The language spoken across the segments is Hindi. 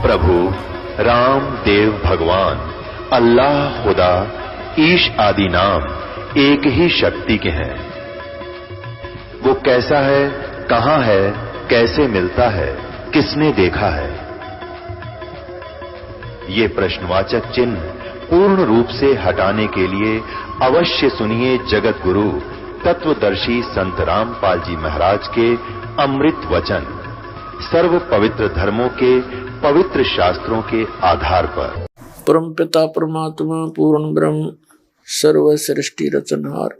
प्रभु राम देव भगवान अल्लाह खुदा ईश आदि नाम एक ही शक्ति के हैं। वो कैसा है, कहां है, कैसे मिलता है, किसने देखा है? ये प्रश्नवाचक चिन्ह पूर्ण रूप से हटाने के लिए अवश्य सुनिए जगत गुरु तत्वदर्शी संत रामपाल जी महाराज के अमृत वचन, सर्व पवित्र धर्मों के पवित्र शास्त्रों के आधार पर। परम पिता परमात्मा पूर्ण ब्रह्म सर्व सृष्टि रचनहार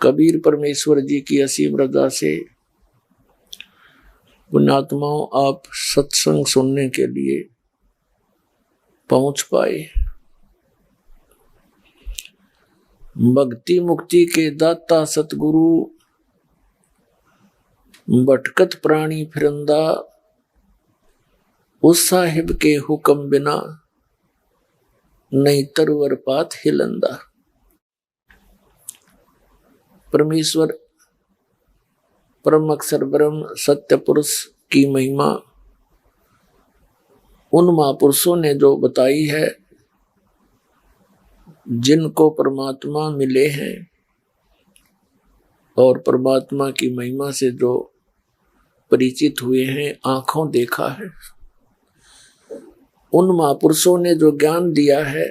कबीर परमेश्वर जी की असीम रजा से पुण्यात्माओं आप सत्संग सुनने के लिए पहुंच पाए। भक्ति मुक्ति के दाता सतगुरु भटकत प्राणी फिरंदा, उस साहिब के हुक्म बिना नहीं तरवर पात हिलंदा। परमेश्वर परम अक्षर ब्रह्म सत्य पुरुष की महिमा उन महापुरुषों ने जो बताई है, जिनको परमात्मा मिले हैं और परमात्मा की महिमा से जो परिचित हुए हैं, आंखों देखा है। उन महापुरुषों ने जो ज्ञान दिया है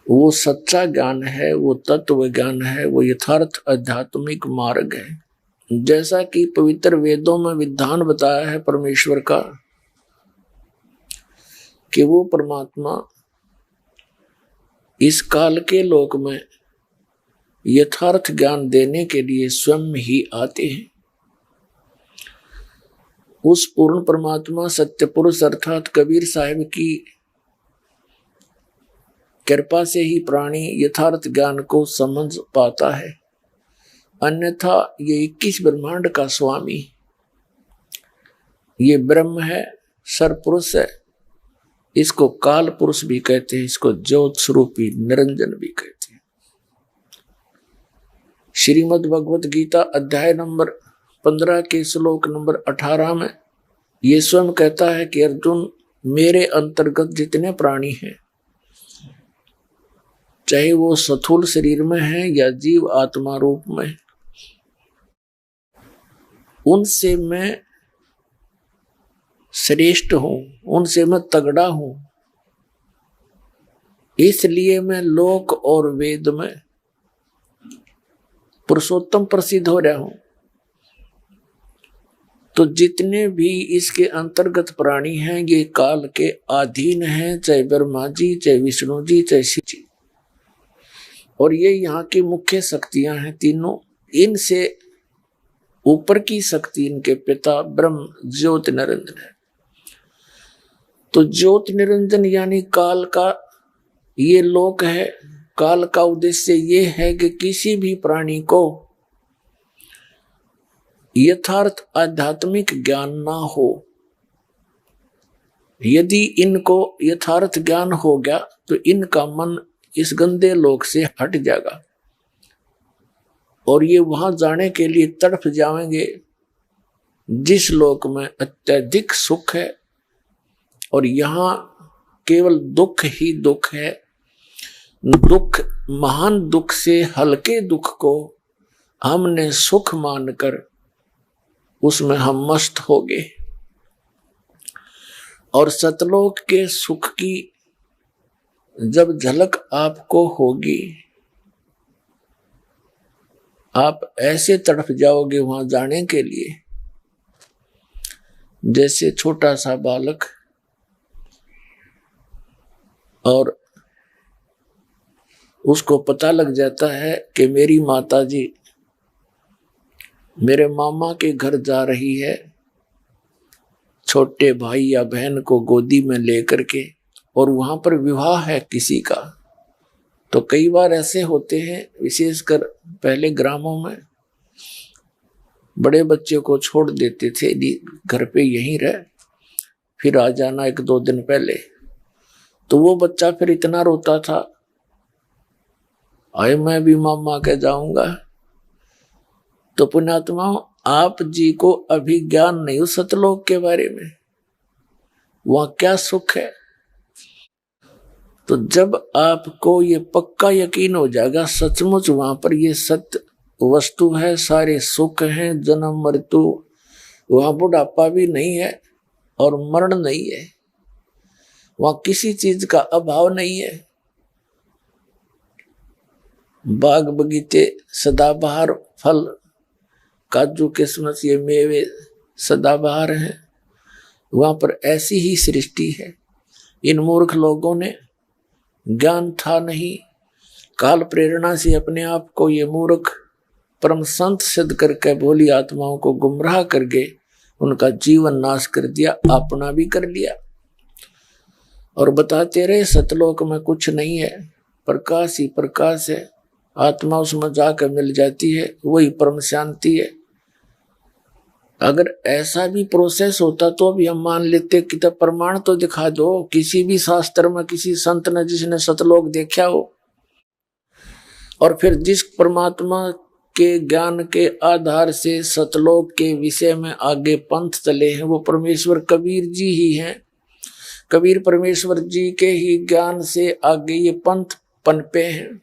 वो सच्चा ज्ञान है, वो तत्व ज्ञान है, वो यथार्थ आध्यात्मिक मार्ग है। जैसा कि पवित्र वेदों में विधान बताया है परमेश्वर का कि वो परमात्मा इस काल के लोक में यथार्थ ज्ञान देने के लिए स्वयं ही आते हैं। उस पूर्ण परमात्मा सत्य पुरुष अर्थात कबीर साहिब की कृपा से ही प्राणी यथार्थ ज्ञान को समझ पाता है। अन्यथा ये 21 ब्रह्मांड का स्वामी, ये ब्रह्म है, सरपुरुष है, इसको काल पुरुष भी कहते हैं, इसको ज्योत स्वरूपी निरंजन भी कहते हैं। श्रीमद् भगवत गीता अध्याय नंबर 15 के श्लोक नंबर 18 में ये स्वयं कहता है कि अर्जुन, मेरे अंतर्गत जितने प्राणी हैं, चाहे वो स्थूल शरीर में है या जीव आत्मा रूप में, उनसे मैं श्रेष्ठ हूं, उनसे मैं तगड़ा हूं। इसलिए मैं लोक और वेद में पुरुषोत्तम प्रसिद्ध हो रहा हूं। तो जितने भी इसके अंतर्गत प्राणी हैं ये काल के अधीन हैं, चाहे ब्रह्मा जी, चाहे विष्णु जी, चाहे शिव जी, और ये यहाँ की मुख्य शक्तियां हैं तीनों। इनसे ऊपर की शक्ति इनके पिता ब्रह्म ज्योत निरंजन है। तो ज्योत निरंजन यानी काल का ये लोक है। काल का उद्देश्य ये है कि किसी भी प्राणी को यथार्थ आध्यात्मिक ज्ञान ना हो। यदि इनको यथार्थ ज्ञान हो गया तो इनका मन इस गंदे लोक से हट जाएगा और ये वहां जाने के लिए तड़प जाएंगे जिस लोक में अत्यधिक सुख है और यहाँ केवल दुख ही दुख है। दुख, महान दुख से हल्के दुख को हमने सुख मानकर उसमें हम मस्त हो गए। और सतलोक के सुख की जब झलक आपको होगी, आप ऐसे तड़प जाओगे वहां जाने के लिए जैसे छोटा सा बालक और उसको पता लग जाता है कि मेरी माताजी मेरे मामा के घर जा रही है छोटे भाई या बहन को गोदी में लेकर के, और वहां पर विवाह है किसी का। तो कई बार ऐसे होते हैं, विशेषकर पहले ग्रामों में बड़े बच्चे को छोड़ देते थे, घर पे यहीं रह, फिर आ जाना 1-2 दिन पहले। तो वो बच्चा फिर इतना रोता था, आए मैं भी मामा के जाऊंगा। तो पुण्यात्माओं, आप जी को अभी ज्ञान नहीं हो सतलोक के बारे में, वहां क्या सुख है। तो जब आपको ये पक्का यकीन हो जाएगा सचमुच वहां पर ये सत्य वस्तु है, सारे सुख हैं, जन्म मृत्यु, वहां बुढ़ापा भी नहीं है और मरण नहीं है, वहां किसी चीज का अभाव नहीं है, बाग बगीचे सदाबहार, फल काजू किस्मत ये मेवे सदाबहार हैं, वहां पर ऐसी ही सृष्टि है। इन मूर्ख लोगों ने ज्ञान था नहीं, काल प्रेरणा से अपने आप को ये मूर्ख परम संत सिद्ध करके भोली आत्माओं को गुमराह करके उनका जीवन नाश कर दिया, अपना भी कर लिया। और बताते रहे सतलोक में कुछ नहीं है, प्रकाश ही प्रकाश है, आत्मा उसमें जाकर मिल जाती है, वही परम शांति है। अगर ऐसा भी प्रोसेस होता तो भी हम मान लेते कि तब प्रमाण तो दिखा दो किसी भी शास्त्र में, किसी संत ने जिसने सतलोक देखा हो। और फिर जिस परमात्मा के ज्ञान के आधार से सतलोक के विषय में आगे पंथ चले हैं वो परमेश्वर कबीर जी ही हैं। कबीर परमेश्वर जी के ही ज्ञान से आगे ये पंथ पनपे हैं।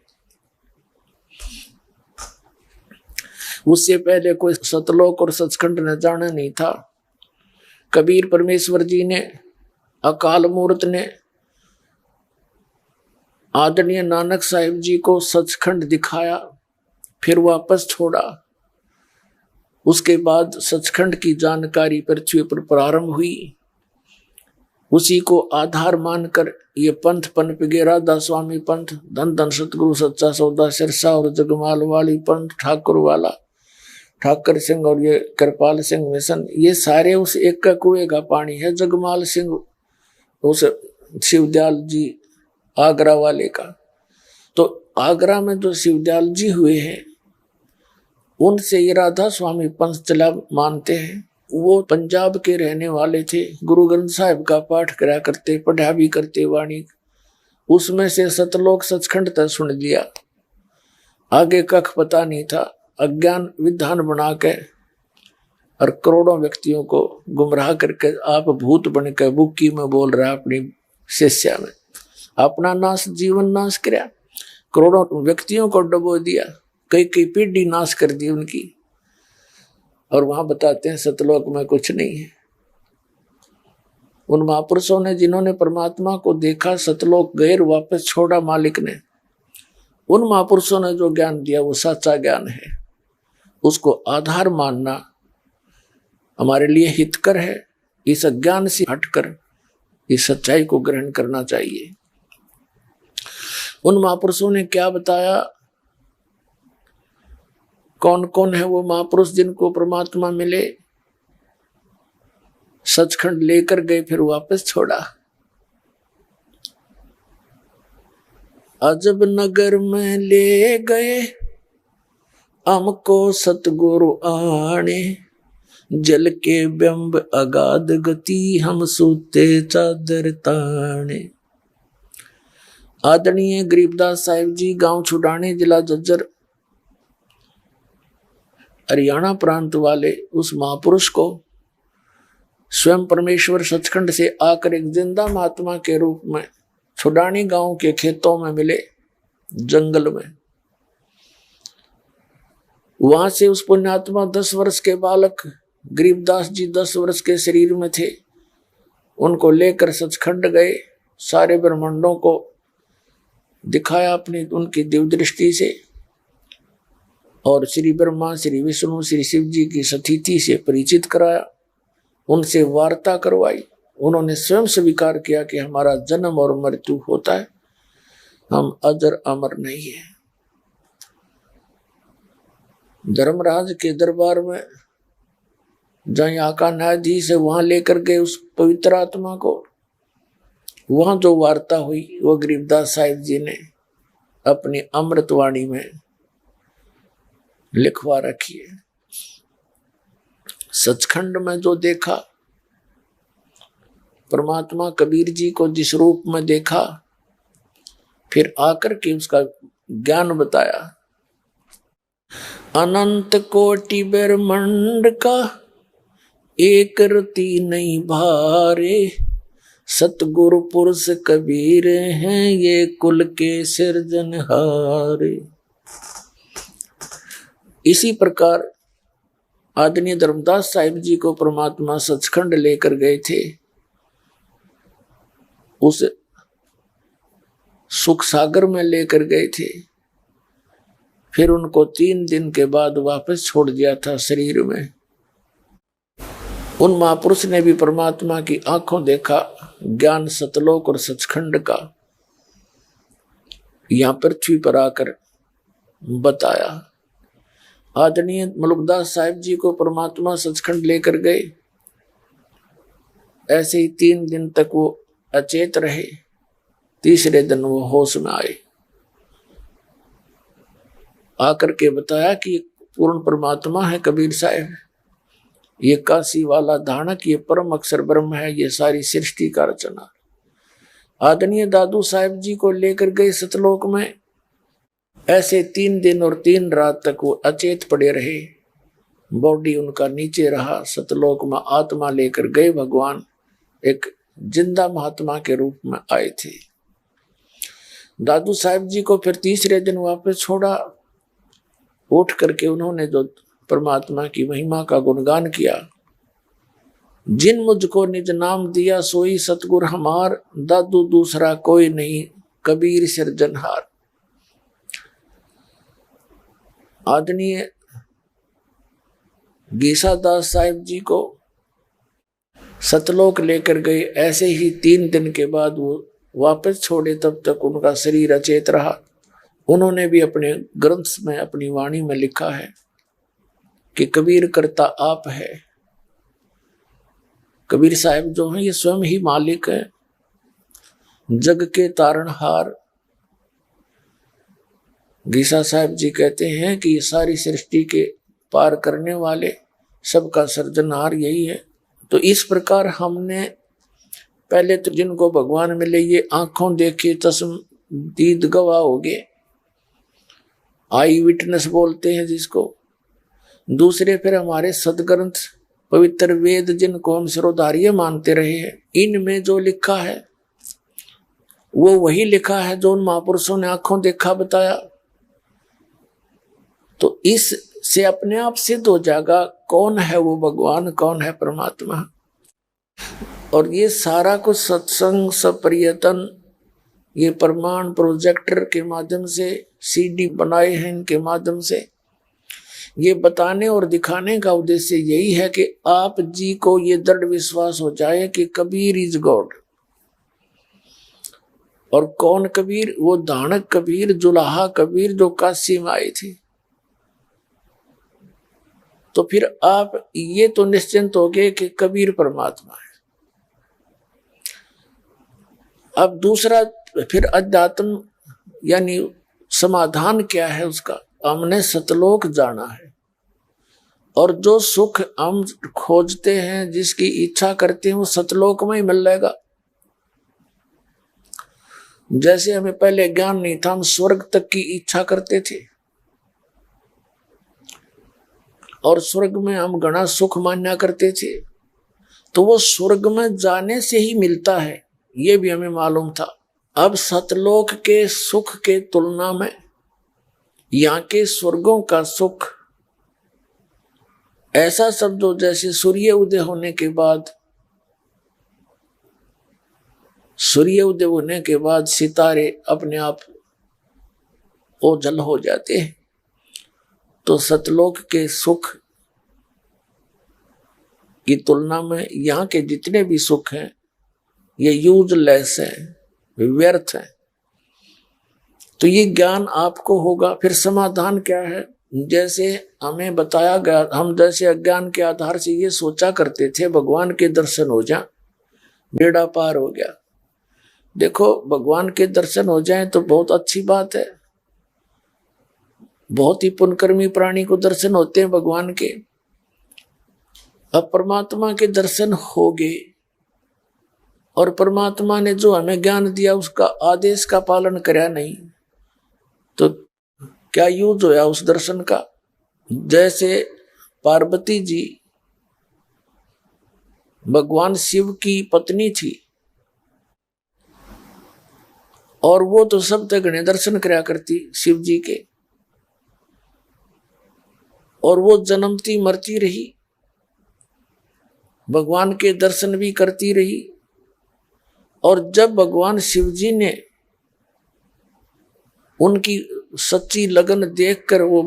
उससे पहले कोई सतलोक और सचखंड न जाना नहीं था। कबीर परमेश्वर जी ने, अकाल मूर्त ने आदरणीय नानक साहिब जी को सचखंड दिखाया, फिर वापस छोड़ा। उसके बाद सचखंड की जानकारी पृथ्वी पर प्रारंभ हुई। उसी को आधार मानकर ये पंथ पनप गए। राधा स्वामी पंथ, धन धन सतगुरु सच्चा सौदा सिरसा और जगमाल वाली पंथ, ठाकुर वाला ठाकर सिंह और ये कृपाल सिंह मिशन, ये सारे उस एक का कुएं का पानी है। जगमाल सिंह उस शिवदयाल जी आगरा वाले का। तो आगरा में जो शिवदयाल जी हुए हैं उनसे ये राधा स्वामी पंथ चला मानते हैं। वो पंजाब के रहने वाले थे, गुरु ग्रंथ साहिब का पाठ करा करते, पढ़ा भी करते वाणी। उसमें से सतलोक सचखंड तक सुन लिया, आगे कख पता नहीं था। अज्ञान विधान बना के और करोड़ों व्यक्तियों को गुमराह करके आप भूत बन के बुक्की में बोल रहा है अपनी शिष्या में, अपना नाश जीवन नाश किया, करोड़ों व्यक्तियों को डुबो दिया, कई कई पीढ़ी नाश कर दी उनकी। और वहां बताते हैं सतलोक में कुछ नहीं है। उन महापुरुषों ने जिन्होंने परमात्मा को देखा सतलोक गए, वापस छोड़ा मालिक ने। उन महापुरुषों ने जो ज्ञान दिया वो सच्चा ज्ञान है, उसको आधार मानना हमारे लिए हितकर है। इस अज्ञान से हटकर इस सच्चाई को ग्रहण करना चाहिए। उन महापुरुषों ने क्या बताया, कौन कौन है वो महापुरुष जिनको परमात्मा मिले, सचखंड लेकर गए फिर वापस छोड़ा। अजब नगर में ले गए हमको सतगुरु आने, जल के बिंब अगाध गति हम सूते चादर ताने। आदरणीय गरीबदास साहिब जी गांव छुड़ाने जिला जज्जर हरियाणा प्रांत वाले उस महापुरुष को स्वयं परमेश्वर सचखंड से आकर एक जिंदा महात्मा के रूप में छुड़ानी गांव के खेतों में मिले, जंगल में। वहां से उस पुण्यात्मा 10 वर्ष के बालक गरीबदास जी 10 वर्ष के शरीर में थे, उनको लेकर सचखंड गए। सारे ब्रह्मांडों को दिखाया अपनी उनकी दिव्य दृष्टि से, और श्री ब्रह्मा, श्री विष्णु, श्री शिव जी की सतीथि से परिचित कराया, उनसे वार्ता करवाई। उन्होंने स्वयं स्वीकार किया कि हमारा जन्म और मृत्यु होता है, हम अजर अमर नहीं है। धर्मराज के दरबार में जहाँ यहाँ का न्यायाधीश है वहां लेकर गए उस पवित्र आत्मा को। वहां जो वार्ता हुई वो गरीबदास साहिब जी ने अपनी अमृतवाणी में लिखवा रखी है। सचखंड में जो देखा, परमात्मा कबीर जी को जिस रूप में देखा, फिर आकर के उसका ज्ञान बताया। अनंत कोटि ब्रह्मांड का एक रति नहीं भारे, सतगुरु पुरुष कबीर हैं ये कुल के सिरजनहारे। इसी प्रकार आदरणीय धर्मदास साहिब जी को परमात्मा सचखंड लेकर गए थे। उस सुख सागर में लेकर गए थे। फिर उनको 3 दिन के बाद वापस छोड़ दिया था शरीर में। उन महापुरुष ने भी परमात्मा की आंखों देखा ज्ञान सतलोक और सचखंड का, यहां पृथ्वी पर आकर बताया। आदरणीय मलुकदास साहिब जी को परमात्मा सचखंड लेकर गए। ऐसे ही 3 दिन तक वो अचेत रहे। तीसरे दिन वो होश में आए। आकर के बताया कि पूर्ण परमात्मा है कबीर साहब, ये काशी वाला धानक, ये परम अक्षर ब्रह्म है, ये सारी सृष्टि का रचना। आदरणीय दादू साहब जी को लेकर गए सतलोक में। ऐसे 3 दिन और 3 रात तक वो अचेत पड़े रहे। बॉडी उनका नीचे रहा। सतलोक में आत्मा लेकर गए भगवान, एक जिंदा महात्मा के रूप में आए थे। दादू साहब जी को फिर तीसरे दिन वापस छोड़ा। उठ करके उन्होंने जो परमात्मा की महिमा का गुणगान किया। जिन मुझको निज नाम दिया सोई सतगुर हमार, दादू दूसरा कोई नहीं कबीर सिरजनहार। आदरणीय गीसादास साहिब जी को सतलोक लेकर गए। ऐसे ही 3 दिन के बाद वो वापस छोड़े, तब तक उनका शरीर अचेत रहा। उन्होंने भी अपने ग्रंथ में, अपनी वाणी में लिखा है कि कबीर करता आप है। कबीर साहब जो हैं ये स्वयं ही मालिक है, जग के तारणहार। गीसा साहब जी कहते हैं कि ये सारी सृष्टि के पार करने वाले, सबका सर्जनहार यही है। तो इस प्रकार हमने पहले तो जिनको भगवान मिले ये आंखों देखे चश्म दीद गवाह हो गए, आई विटनेस बोलते हैं जिसको। दूसरे फिर हमारे सदग्रंथ पवित्र वेद जिनको हम सिरोधार्य मानते रहे हैं, इनमें जो लिखा है वो वही लिखा है जो उन महापुरुषों ने आंखों देखा बताया। तो इससे अपने आप सिद्ध हो जाएगा कौन है वो भगवान, कौन है परमात्मा। और ये सारा कुछ सत्संग सपर्यतन, ये प्रमाण प्रोजेक्टर के माध्यम से, सीडी बनाए हैं इनके माध्यम से, ये बताने और दिखाने का उद्देश्य यही है कि आप जी को ये दृढ़ विश्वास हो जाए कि कबीर इज गॉड। और कौन कबीर? वो धानक कबीर, जुलाहा कबीर जो काशी में आए थे। तो फिर आप ये तो निश्चिंत हो गए कि कबीर परमात्मा है। अब दूसरा फिर अध्यात्म यानी समाधान क्या है उसका? हमने सतलोक जाना है। और जो सुख हम खोजते हैं, जिसकी इच्छा करते हैं, वो सतलोक में ही मिल जाएगा। जैसे हमें पहले ज्ञान नहीं था, हम स्वर्ग तक की इच्छा करते थे और स्वर्ग में हम घना सुख मान्या करते थे, तो वो स्वर्ग में जाने से ही मिलता है, ये भी हमें मालूम था। अब सतलोक के सुख के तुलना में यहाँ के स्वर्गों का सुख ऐसा समझो जैसे सूर्य उदय होने के बाद सितारे अपने आप ओझल हो जाते हैं। तो सतलोक के सुख की तुलना में यहाँ के जितने भी सुख हैं ये यूजलेस हैं, व्यर्थ हैं। तो ये ज्ञान आपको होगा। फिर समाधान क्या है? जैसे हमें बताया गया, हम जैसे अज्ञान के आधार से ये सोचा करते थे भगवान के दर्शन हो जाए बेड़ा पार हो गया। देखो, भगवान के दर्शन हो जाए तो बहुत अच्छी बात है, बहुत ही पुण्यकर्मी प्राणी को दर्शन होते हैं भगवान के। अब परमात्मा के दर्शन हो गए और परमात्मा ने जो हमें ज्ञान दिया उसका आदेश का पालन करया नहीं, तो क्या यूज होया उस दर्शन का? जैसे पार्वती जी भगवान शिव की पत्नी थी और वो तो सब तक घने दर्शन कराया करती शिव जी के, और वो जन्मती मरती रही, भगवान के दर्शन भी करती रही। और जब भगवान शिव जी ने उनकी सच्ची लगन देखकर वो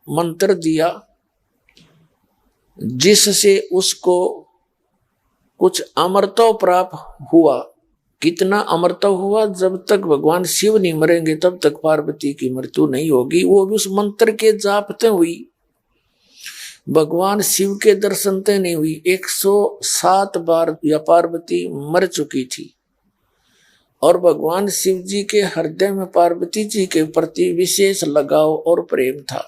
मंत्र दिया जिससे उसको कुछ अमरत्व प्राप्त हुआ। कितना अमरत्व हुआ? जब तक भगवान शिव नहीं मरेंगे तब तक पार्वती की मृत्यु नहीं होगी। वो भी उस मंत्र के जापते हुई, भगवान शिव के दर्शन ते नहीं हुई। 107 बार या पार्वती मर चुकी थी और भगवान शिव जी के हृदय में पार्वती जी के प्रति विशेष लगाव और प्रेम था।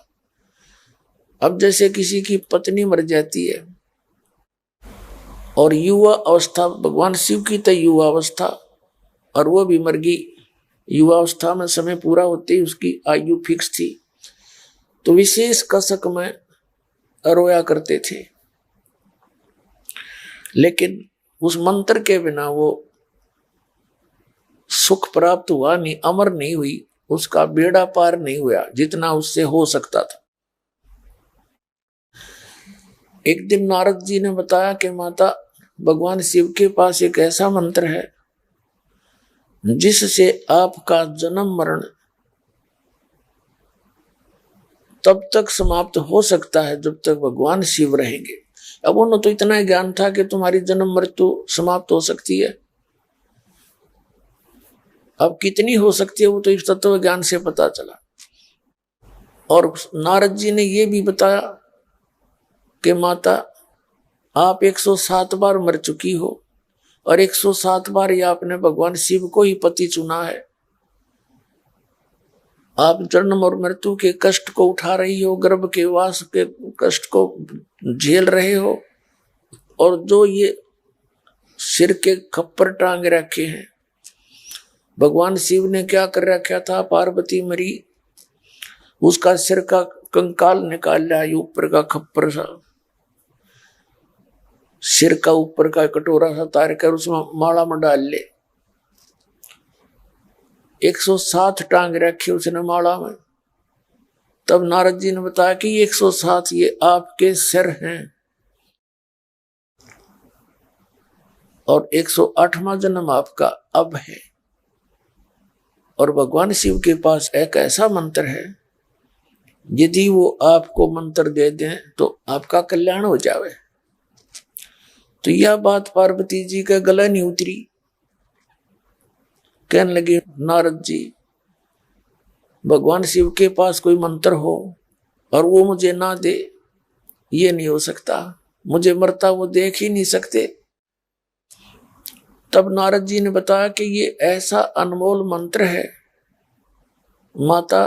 अब जैसे किसी की पत्नी मर जाती है और युवा अवस्था, भगवान शिव की तो युवा अवस्था, और वो भी मर गई। युवा अवस्था में समय पूरा होते ही उसकी आयु फिक्स थी, तो विशेष कसक में रोया करते थे। लेकिन उस मंत्र के बिना वो सुख प्राप्त हुआ नहीं, अमर नहीं हुई, उसका बेड़ा पार नहीं हुआ जितना उससे हो सकता था। एक दिन नारद जी ने बताया कि माता, भगवान शिव के पास एक ऐसा मंत्र है जिससे आपका जन्म मरण तब तक समाप्त हो सकता है जब तक भगवान शिव रहेंगे। अब उन्हें तो इतना ज्ञान था कि तुम्हारी जन्म मृत्यु समाप्त हो सकती है। अब कितनी हो सकती है वो तो इस तत्व ज्ञान से पता चला। और नारद जी ने ये भी बताया कि माता, आप 107 बार मर चुकी हो और 107 बार ये आपने भगवान शिव को ही पति चुना है। आप जन्म और मृत्यु के कष्ट को उठा रही हो, गर्भ के वास के कष्ट को झेल रहे हो, और जो ये सिर के खप्पर टांग रखे हैं, भगवान शिव ने क्या कर रखा था? पार्वती मरी, उसका सिर का कंकाल निकाल लिया, ऊपर का खप्पर सा, सिर का ऊपर का कटोरा सा तार कर उसमें माला में डाल ले। 107 टांग रखे उसने माला में। तब नारद जी ने बताया कि 107 ये आपके सिर हैं और 108वां जन्म आपका अब है। और भगवान शिव के पास एक ऐसा मंत्र है, यदि वो आपको मंत्र दे दें तो आपका कल्याण हो जावे। तो यह बात पार्वती जी के गले नहीं उतरी। कहने लगे, नारद जी, भगवान शिव के पास कोई मंत्र हो और वो मुझे ना दे, ये नहीं हो सकता। मुझे मरता वो देख ही नहीं सकते। तब नारद जी ने बताया कि ये ऐसा अनमोल मंत्र है माता,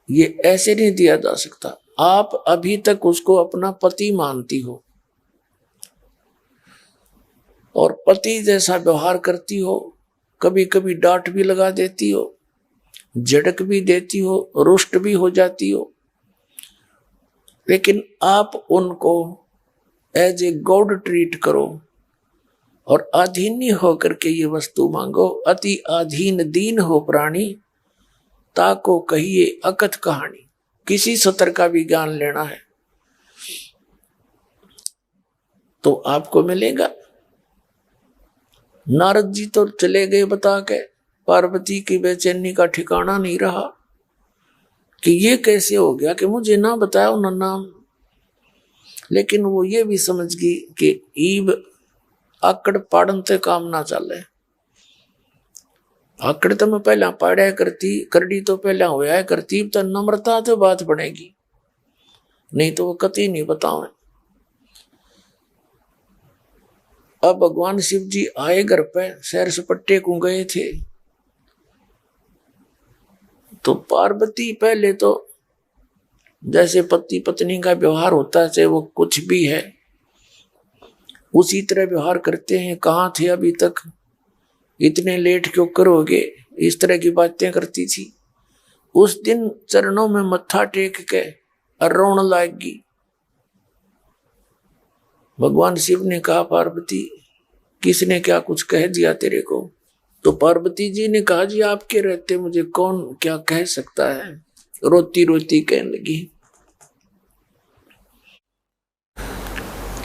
ये ऐसे नहीं दिया जा सकता। आप अभी तक उसको अपना पति मानती हो और पति जैसा व्यवहार करती हो, कभी कभी डांट भी लगा देती हो, झड़क भी देती हो, रुष्ट भी हो जाती हो, लेकिन आप उनको एज ए गॉड ट्रीट करो और अधीन होकर के ये वस्तु मांगो। अति अधीन दीन हो प्राणी, ताको कहिए अकथ कहानी। किसी सत्र का भी ज्ञान लेना है तो आपको मिलेगा। नारद जी तो चले गए बता के, पार्वती की बेचैनी का ठिकाना नहीं रहा कि ये कैसे हो गया कि मुझे ना बताया उन्होंने नाम। लेकिन वो ये भी समझ गई कि ईब आकड़ पाड़न ते काम ना चले। आकड़ तो मैं पहला पाड़ा करती, करड़ी तो पहला होया करती, तो नम्रता तो बात बनेगी, नहीं तो वो कति नहीं बतावे। अब भगवान शिव जी आए घर पे, सैर सपट्टे को गए थे, तो पार्वती पहले तो जैसे पति पत्नी का व्यवहार होता है, चाहे वो कुछ भी है, उसी तरह व्यवहार करते हैं। कहाँ थे अभी तक, इतने लेट क्यों करोगे, इस तरह की बातें करती थी। उस दिन चरणों में मत्था टेक के और रोने लगी। भगवान शिव ने कहा, पार्वती किसने क्या कुछ कह दिया तेरे को? तो पार्वती जी ने कहा, जी आपके रहते मुझे कौन क्या कह सकता है। रोती रोती कहने लगी,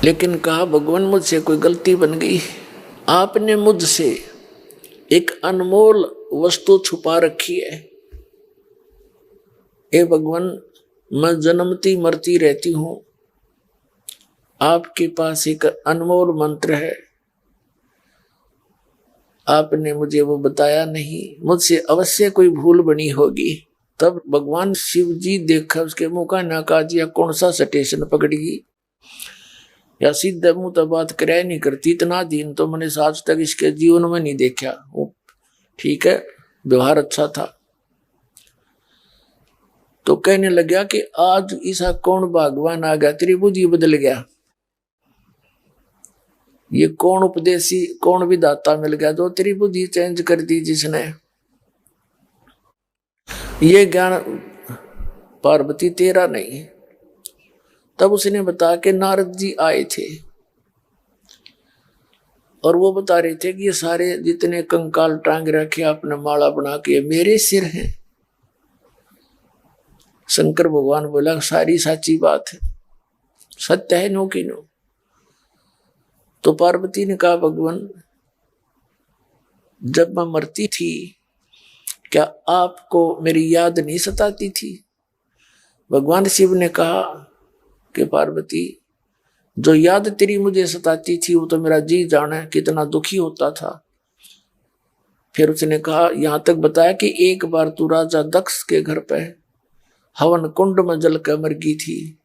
लेकिन कहा, भगवान मुझसे कोई गलती बन गई। आपने मुझसे एक अनमोल वस्तु छुपा रखी है। हे भगवान, मैं जन्मती मरती रहती हूं, आपके पास एक अनमोल मंत्र है, आपने मुझे वो बताया नहीं। मुझसे अवश्य कोई भूल बनी होगी। तब भगवान शिव जी देखा उसके मुंह का नाका दिया, कौन सा स्टेशन पकड़गी या सीधे मुंह तो बात कराया नहीं करती। इतना दिन तो मैंने आज तक इसके जीवन में नहीं देखा। वो ठीक है, व्यवहार अच्छा था। तो कहने लगा कि आज ऐसा कौन भगवान आ गया, तेरी बुद्धि बदल गया। ये कौन उपदेशी, कौन विधाता मिल गया जो तेरी बुद्धि चेंज कर दी जिसने। ये ज्ञान पार्वती तेरा नहीं। तब उसने बताया कि नारद जी आए थे और वो बता रहे थे कि ये सारे जितने कंकाल टांग रखे आपने माला बना के मेरे सिर हैं। शंकर भगवान बोला, सारी साची बात है, सत्य है नो की नो। तो पार्वती ने कहा, भगवान जब मैं मरती थी क्या आपको मेरी याद नहीं सताती थी? भगवान शिव ने कहा कि पार्वती, जो याद तेरी मुझे सताती थी वो तो मेरा जी जाने कितना दुखी होता था। फिर उसने कहा, यहां तक बताया कि एक बार तू राजा दक्ष के घर पे हवन कुंड में जल कर मर गई थी,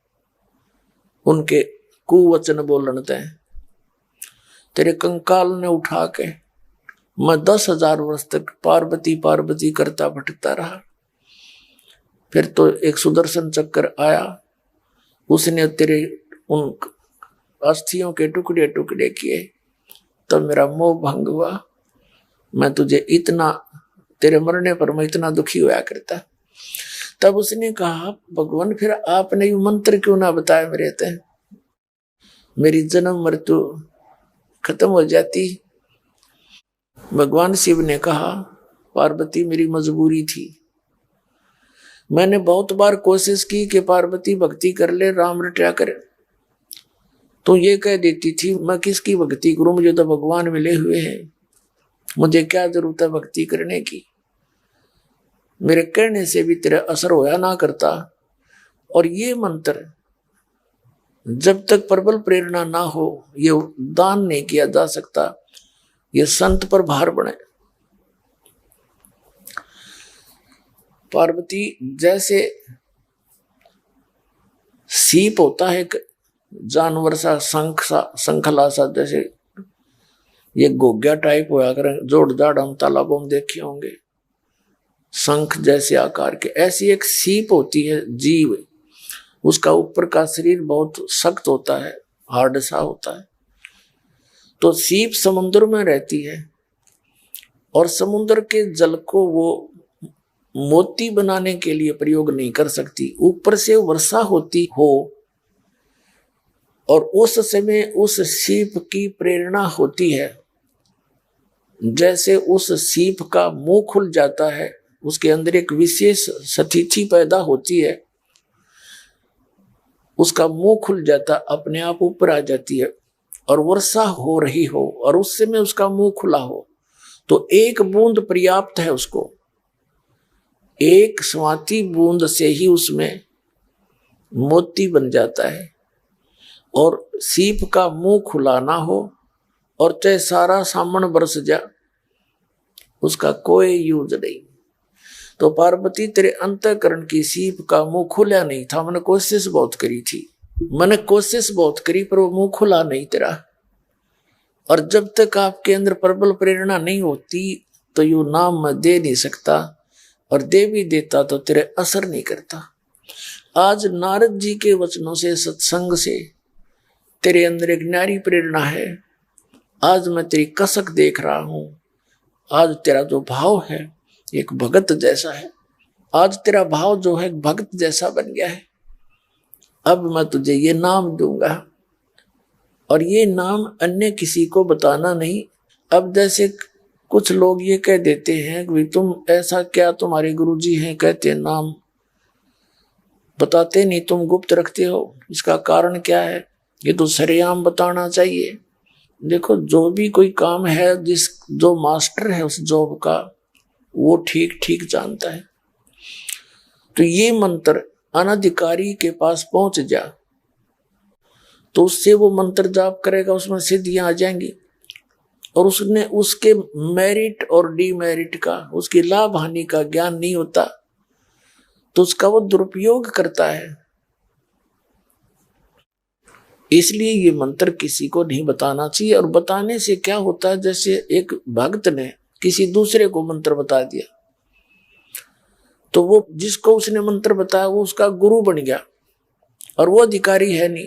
उनके कुवचन बोलन तय तेरे कंकाल ने उठा के मैं 10,000 वर्ष तक पार्वती पार्वती करता भटकता रहा। फिर तो एक सुदर्शन चक्कर आया, उसने तेरे उन अस्थियों के टुकड़े टुकड़े किए, तब मेरा मोह भंग हुआ। मैं तुझे इतना, तेरे मरने पर मैं इतना दुखी हुआ करता। तब उसने कहा, भगवान फिर आपने ये मंत्र क्यों ना बताया मेरे ते, मेरी जन्म मृत्यु खत्म हो जाती। भगवान शिव ने कहा, पार्वती मेरी मजबूरी थी। मैंने बहुत बार कोशिश की कि पार्वती भक्ति कर ले, राम रटा करे, तो ये कह देती थी मैं किसकी भक्ति करूं, मुझे तो भगवान मिले हुए हैं, मुझे क्या जरूरत है भक्ति करने की। मेरे कहने से भी तेरा असर होया ना करता। और ये मंत्र जब तक प्रबल प्रेरणा ना हो ये दान नहीं किया जा सकता, ये संत पर भार बने। पार्वती जैसे सीप होता है, जानवर सा, शंख सा, शंखला सा, जैसे ये गोग्या टाइप होया करें, जोड़ जाड़ हम तालाबों में देखे होंगे, शंख जैसे आकार के, ऐसी एक सीप होती है जीव। उसका ऊपर का शरीर बहुत सख्त होता है, हार्ड सा होता है। तो सीप समुद्र में रहती है और समुद्र के जल को वो मोती बनाने के लिए प्रयोग नहीं कर सकती। ऊपर से वर्षा होती हो और उस समय उस सीप की प्रेरणा होती है, जैसे उस सीप का मुंह खुल जाता है, उसके अंदर एक विशेष स्थिति पैदा होती है, उसका मुंह खुल जाता, अपने आप ऊपर आ जाती है और वर्षा हो रही हो और उस समय उसका मुंह खुला हो तो एक बूंद पर्याप्त है उसको। एक स्वाति बूंद से ही उसमें मोती बन जाता है। और सीप का मुंह खुला ना हो और चाहे सारा सामन बरस जा, उसका कोई यूज नहीं। तो पार्वती तेरे अंतःकरण की सीप का मुंह खुला नहीं था। मैंने कोशिश बहुत करी थी, मैंने कोशिश बहुत करी पर वो मुंह खुला नहीं तेरा। और जब तक आपके अंदर प्रबल प्रेरणा नहीं होती तो यू नाम मैं दे नहीं सकता, और दे भी देता तो तेरे असर नहीं करता। आज नारद जी के वचनों से, सत्संग से तेरे अंदर एक न्यारी प्रेरणा है। आज मैं तेरी कसक देख रहा हूं। आज तेरा जो भाव है एक भगत जैसा है। आज तेरा भाव जो है भक्त जैसा बन गया है। अब मैं तुझे ये नाम दूंगा, और ये नाम अन्य किसी को बताना नहीं। अब जैसे कुछ लोग ये कह देते हैं कि तुम ऐसा क्या, तुम्हारे गुरुजी हैं कहते हैं नाम बताते नहीं, तुम गुप्त रखते हो, इसका कारण क्या है? ये तो सरेआम बताना चाहिए। देखो, जो भी कोई काम है, जो मास्टर है उस जॉब का, वो ठीक ठीक जानता है। तो ये मंत्र अनधिकारी के पास पहुंच जा तो उससे वो मंत्र जाप करेगा, उसमें सिद्धियां आ जाएंगी, और उसने उसके मेरिट और डीमेरिट का, उसकी लाभ हानि का ज्ञान नहीं होता, तो उसका वो दुरुपयोग करता है। इसलिए ये मंत्र किसी को नहीं बताना चाहिए। और बताने से क्या होता है, जैसे एक भक्त ने किसी दूसरे को मंत्र बता दिया, तो वो जिसको उसने मंत्र बताया वो उसका गुरु बन गया, और वो अधिकारी है नहीं।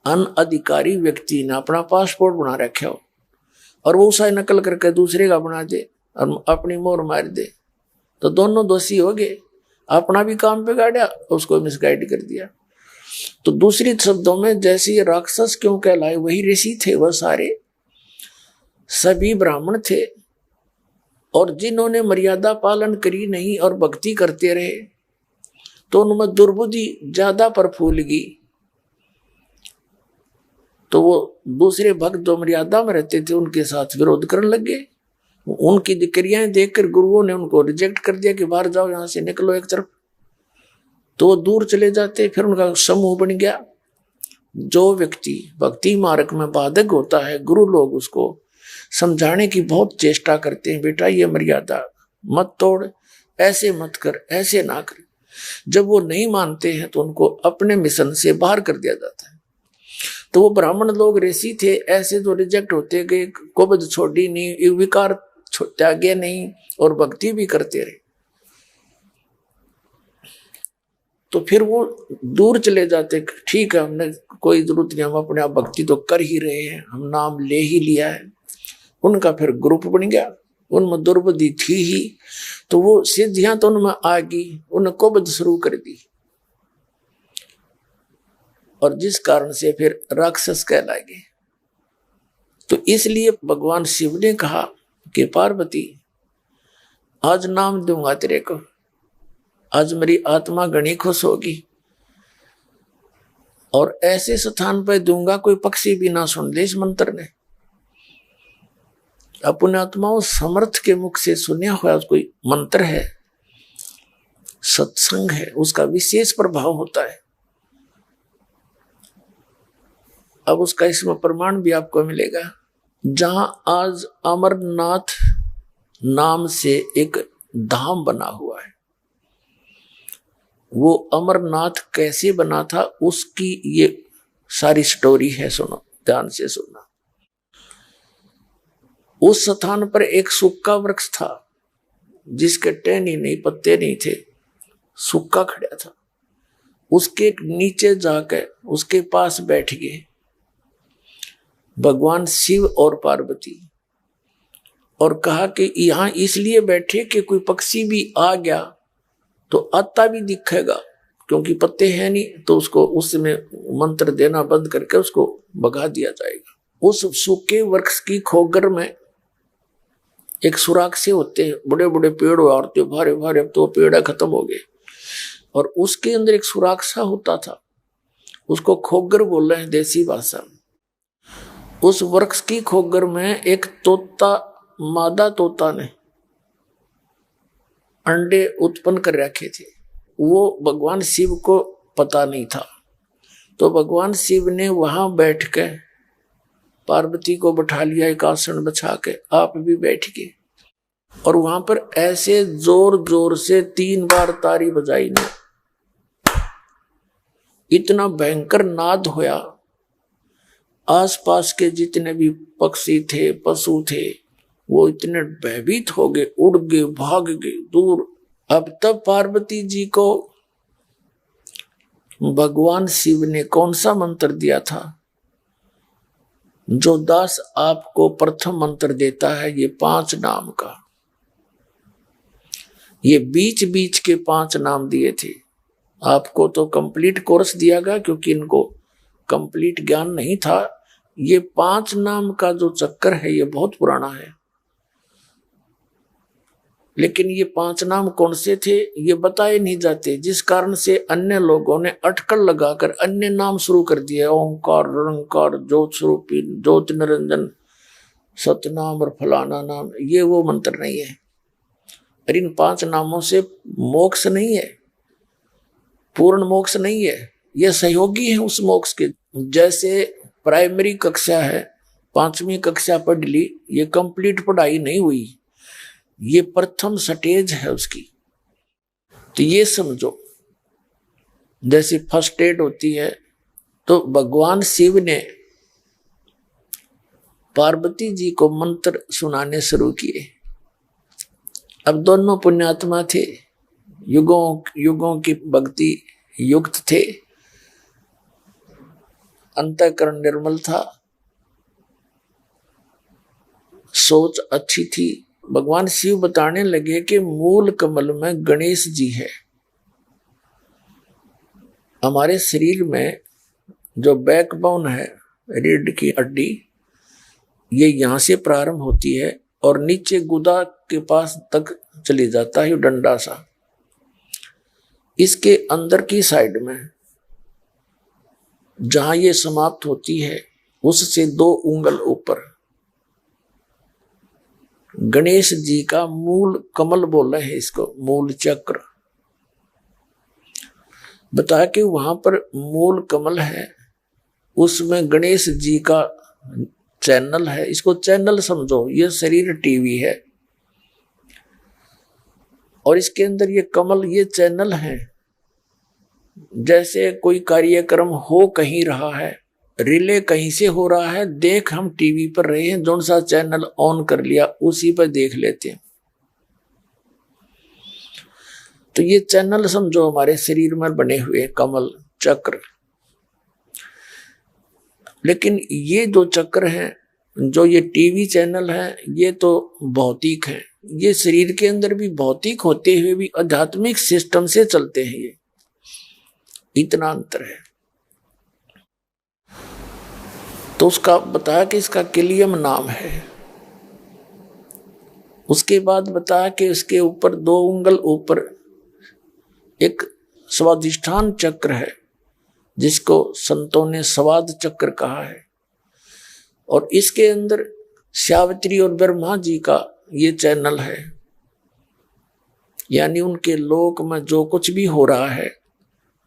अनअधिकारी व्यक्ति ने अपना पासपोर्ट बना रखा हो और वो उसे नकल करके दूसरे का बना दे और अपनी मोहर मार दे, तो दोनों दोषी हो गए। अपना भी काम बिगाड़ा, उसको मिसगाइड कर दिया। तो दूसरी शब्दों में, जैसे ये राक्षस क्यों कहलाए, वही ऋषि थे, वह सारे सभी ब्राह्मण थे, और जिन्होंने मर्यादा पालन करी नहीं और भक्ति करते रहे, तो उनमें दुर्बुद्धि ज्यादा प्रफुल्ल, तो वो दूसरे भक्त जो मर्यादा में रहते थे उनके साथ विरोध करने लगे। उनकी क्रियाएं देखकर गुरुओं ने उनको रिजेक्ट कर दिया कि बाहर जाओ, यहां से निकलो एक तरफ, तो वो दूर चले जाते। फिर उनका समूह बन गया। जो व्यक्ति भक्ति मार्ग में बाधक होता है, गुरु लोग उसको समझाने की बहुत चेष्टा करते हैं, बेटा ये मर्यादा मत तोड़, ऐसे मत कर, ऐसे ना कर। जब वो नहीं मानते हैं तो उनको अपने मिशन से बाहर कर दिया जाता है। तो वो ब्राह्मण लोग ऋषि थे, ऐसे जो रिजेक्ट होते गए, कोबद छोड़ी नहीं, विकार त्यागे नहीं, और भक्ति भी करते रहे। तो फिर वो दूर चले जाते, ठीक है हमने कोई जरूरत नहीं, हम अपने आप भक्ति तो कर ही रहे हैं, हम नाम ले ही लिया है। उनका फिर ग्रुप बन गया, उनमें दुर्बुद्धि थी ही, तो वो सिद्धियां तो उनमें आ गई, उन्हें कोबद शुरू कर दी, और जिस कारण से फिर राक्षस कहलाए। तो इसलिए भगवान शिव ने कहा कि पार्वती आज नाम दूंगा तेरे को, आज मेरी आत्मा घनी खुश होगी, और ऐसे स्थान पर दूंगा कोई पक्षी भी ना सुन ले। इस मंत्र ने अपने आत्माओं समर्थ के मुख से सुना हुआ कोई मंत्र है, सत्संग है, उसका विशेष प्रभाव होता है। अब उसका इसमें प्रमाण भी आपको मिलेगा। जहां आज अमरनाथ नाम से एक धाम बना हुआ है, वो अमरनाथ कैसे बना था उसकी ये सारी स्टोरी है, सुनो ध्यान से सुनना। उस स्थान पर एक सूखा वृक्ष था जिसके टहनी नहीं, पत्ते नहीं थे, सूखा खड़ा था। उसके नीचे जाकर उसके पास बैठ गए भगवान शिव और पार्वती, और कहा कि यहां इसलिए बैठे कि कोई पक्षी भी आ गया तो आता भी दिखेगा, क्योंकि पत्ते हैं नहीं, तो उसको उसमें मंत्र देना बंद करके उसको भगा दिया जाएगा। उस सूखे वृक्ष की खोगर में एक सुराख से होते हैं, बड़े बड़े पेड़ होते भारे भारे, अब तो पेड़ खत्म हो गए, और उसके अंदर एक सुराख सा होता था, उसको खोगर बोल रहे हैं देसी भाषा में। उस वृक्ष की खोगर में एक तोता, मादा तोता ने अंडे उत्पन्न कर रखे थे। वो भगवान शिव को पता नहीं था, तो भगवान शिव ने वहां बैठ के पार्वती को बैठा लिया, एक आसन बिछा के, आप भी बैठ गए, और वहां पर ऐसे जोर जोर से 3 बार तारी बजाई ने, इतना भयंकर नाद होया। आसपास के जितने भी पक्षी थे, पशु थे, वो इतने भयभीत हो गए, उड़ गए, भाग गए दूर। अब तब पार्वती जी को भगवान शिव ने कौन सा मंत्र दिया था? जो दास आपको प्रथम मंत्र देता है, ये 5 नाम का, ये बीच बीच के 5 नाम दिए थे। आपको तो कंप्लीट कोर्स दिया गया क्योंकि इनको कंप्लीट ज्ञान नहीं था। ये 5 नाम का जो चक्कर है ये बहुत पुराना है, लेकिन ये 5 नाम कौन से थे ये बताए नहीं जाते, जिस कारण से अन्य लोगों ने अटकल लगाकर अन्य नाम शुरू कर दिए। ओंकार, निरंकार, ज्योत स्वरूपी, ज्योत निरंजन, सतनाम और फलाना नाम, ये वो मंत्र नहीं है। और इन 5 नामों से मोक्ष नहीं है, पूर्ण मोक्ष नहीं है, ये सहयोगी है उस मोक्ष के। जैसे प्राइमरी कक्षा है, 5वीं कक्षा पढ़ ली, ये कंप्लीट पढ़ाई नहीं हुई, ये प्रथम स्टेज है उसकी। तो ये समझो जैसे फर्स्ट एड होती है, तो भगवान शिव ने पार्वती जी को मंत्र सुनाने शुरू किए। अब दोनों पुण्यात्मा थे, युगों युगों की भक्ति युक्त थे, अंतःकरण निर्मल था, सोच अच्छी थी। भगवान शिव बताने लगे कि मूल कमल में गणेश जी है। हमारे शरीर में जो बैकबोन है, रीढ़ की हड्डी, ये यहां से प्रारंभ होती है और नीचे गुदा के पास तक चली जाता है, डंडा सा। इसके अंदर की साइड में जहां ये समाप्त होती है, उससे 2 उंगल ऊपर गणेश जी का मूल कमल बोला है इसको, मूल चक्र। बता के वहां पर मूल कमल है, उसमें गणेश जी का चैनल है। इसको चैनल समझो, ये शरीर टीवी है और इसके अंदर ये कमल, ये चैनल है। जैसे कोई कार्यक्रम हो कहीं रहा है, रिले कहीं से हो रहा है, देख हम टीवी पर रहे हैं, जौन सा चैनल ऑन कर लिया उसी पर देख लेते हैं। तो ये चैनल समझो हमारे शरीर में बने हुए कमल चक्र। लेकिन ये जो चक्र हैं, जो ये टीवी चैनल है, ये तो भौतिक है। ये शरीर के अंदर भी भौतिक होते हुए भी आध्यात्मिक सिस्टम से चलते हैं, ये इतना अंतर है। तो उसका बताया कि इसका किलियम नाम है। उसके बाद बताया कि इसके ऊपर 2 उंगल ऊपर एक स्वादिष्ठान चक्र है, जिसको संतों ने स्वाद चक्र कहा है। और इसके अंदर सावित्री और ब्रह्मा जी का ये चैनल है, यानी उनके लोक में जो कुछ भी हो रहा है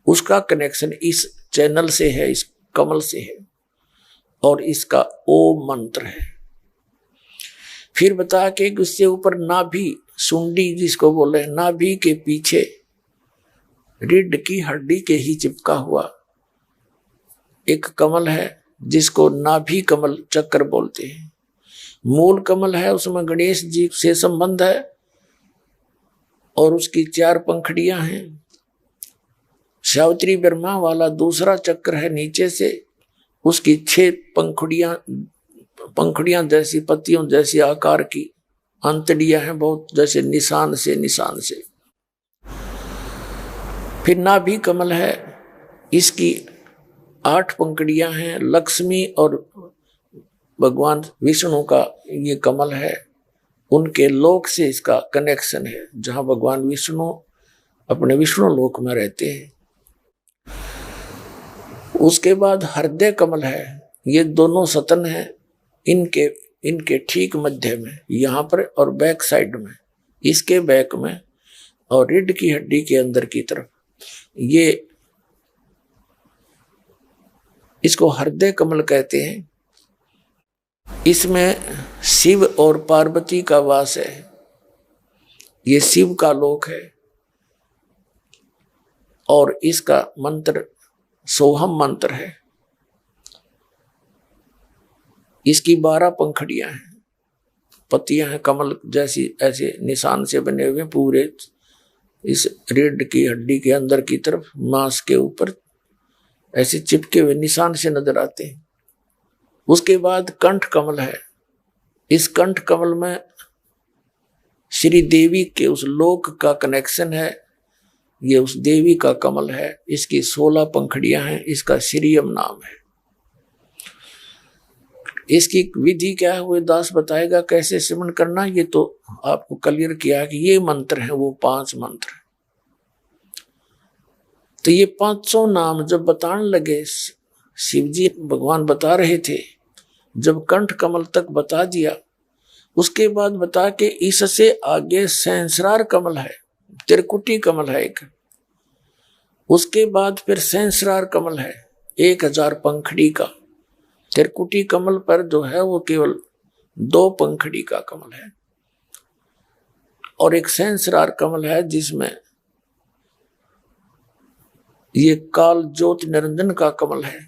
उसका कनेक्शन इस चैनल से है, इस कमल से है। और इसका ओम मंत्र है। फिर बता के उससे ऊपर नाभि, सुंडी जिसको बोले, नाभि के पीछे रीढ़ की हड्डी के ही चिपका हुआ एक कमल है, जिसको नाभि कमल चक्र बोलते हैं। मूल कमल है, उसमें गणेश जी से संबंध है और उसकी 4 पंखुड़ियां हैं। सावित्री ब्रह्मा वाला दूसरा चक्र है नीचे से, उसकी 6 पंखुड़ियां जैसी, पत्तियों जैसी आकार की अंतड़ियां हैं, बहुत जैसे निशान से। फिर नाभि कमल है, इसकी 8 पंखुड़ियां हैं। लक्ष्मी और भगवान विष्णु का ये कमल है, उनके लोक से इसका कनेक्शन है, जहां भगवान विष्णु अपने विष्णु लोक में रहते हैं। उसके बाद हृदय कमल है, ये दोनों सतन है, इनके ठीक मध्य में, यहाँ पर और बैक साइड में, इसके बैक में और रीढ़ की हड्डी के अंदर की तरफ, ये इसको हृदय कमल कहते हैं। इसमें शिव और पार्वती का वास है, ये शिव का लोक है। और इसका मंत्र सोहम मंत्र है। इसकी 12 पंखुड़ियां हैं, पत्तियां हैं कमल जैसी, ऐसे निशान से बने हुए पूरे इस रीढ़ की हड्डी के अंदर की तरफ, मांस के ऊपर ऐसे चिपके हुए निशान से नजर आते हैं। उसके बाद कंठ कमल है। इस कंठ कमल में श्री देवी के उस लोक का कनेक्शन है। ये उस देवी का कमल है, इसकी 16 पंखड़ियां हैं, इसका श्रीयम नाम है। इसकी विधि क्या है वो दास बताएगा, कैसे सिमरन करना, ये तो आपको क्लियर किया कि ये मंत्र है, वो 5 मंत्र है। तो ये 500 नाम जब बताने लगे, शिव जी भगवान बता रहे थे, जब कंठ कमल तक बता दिया, उसके बाद बता के इससे आगे सहस्रार कमल है, त्रिकुटी कमल है एक, उसके बाद फिर सहस्रार कमल है 1000 पंखड़ी का। त्रिकुटी कमल पर जो है वो केवल 2 पंखड़ी का कमल है, और एक सहस्रार कमल है जिसमें ये काल ज्योति निरंजन का कमल है।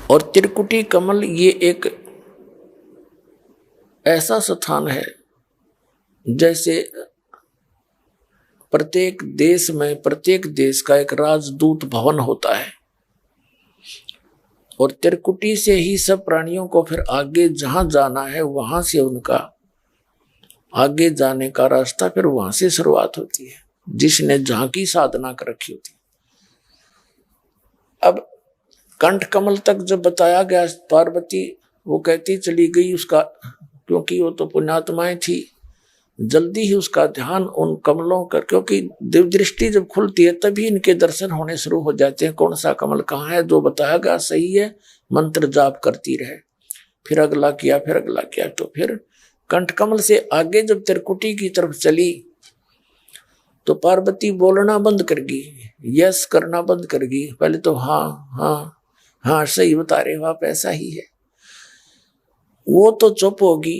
और त्रिकुटी कमल ये एक ऐसा स्थान है जैसे प्रत्येक देश में प्रत्येक देश का एक राजदूत भवन होता है, और त्रिकुटी से ही सब प्राणियों को फिर आगे जहां जाना है वहां से उनका आगे जाने का रास्ता फिर वहां से शुरुआत होती है, जिसने जहां की साधना कर रखी होती है। अब कंठ कमल तक जब बताया गया, पार्वती वो कहती चली गई उसका, क्योंकि वो तो पुण्यात्माएं थी, जल्दी ही उसका ध्यान उन कमलों का, क्योंकि दिव्य दृष्टि जब खुलती है तभी इनके दर्शन होने शुरू हो जाते हैं, कौन सा कमल कहाँ है, जो बताया गया सही है, मंत्र जाप करती रहे। फिर अगला किया, फिर अगला किया, तो फिर कंठ कमल से आगे जब त्रिकुटी की तरफ चली तो पार्वती बोलना बंद कर गई, यस करना बंद कर गई। पहले तो हाँ हाँ हाँ सही बता रहे हो आप, ऐसा ही है, वो तो चुप होगी।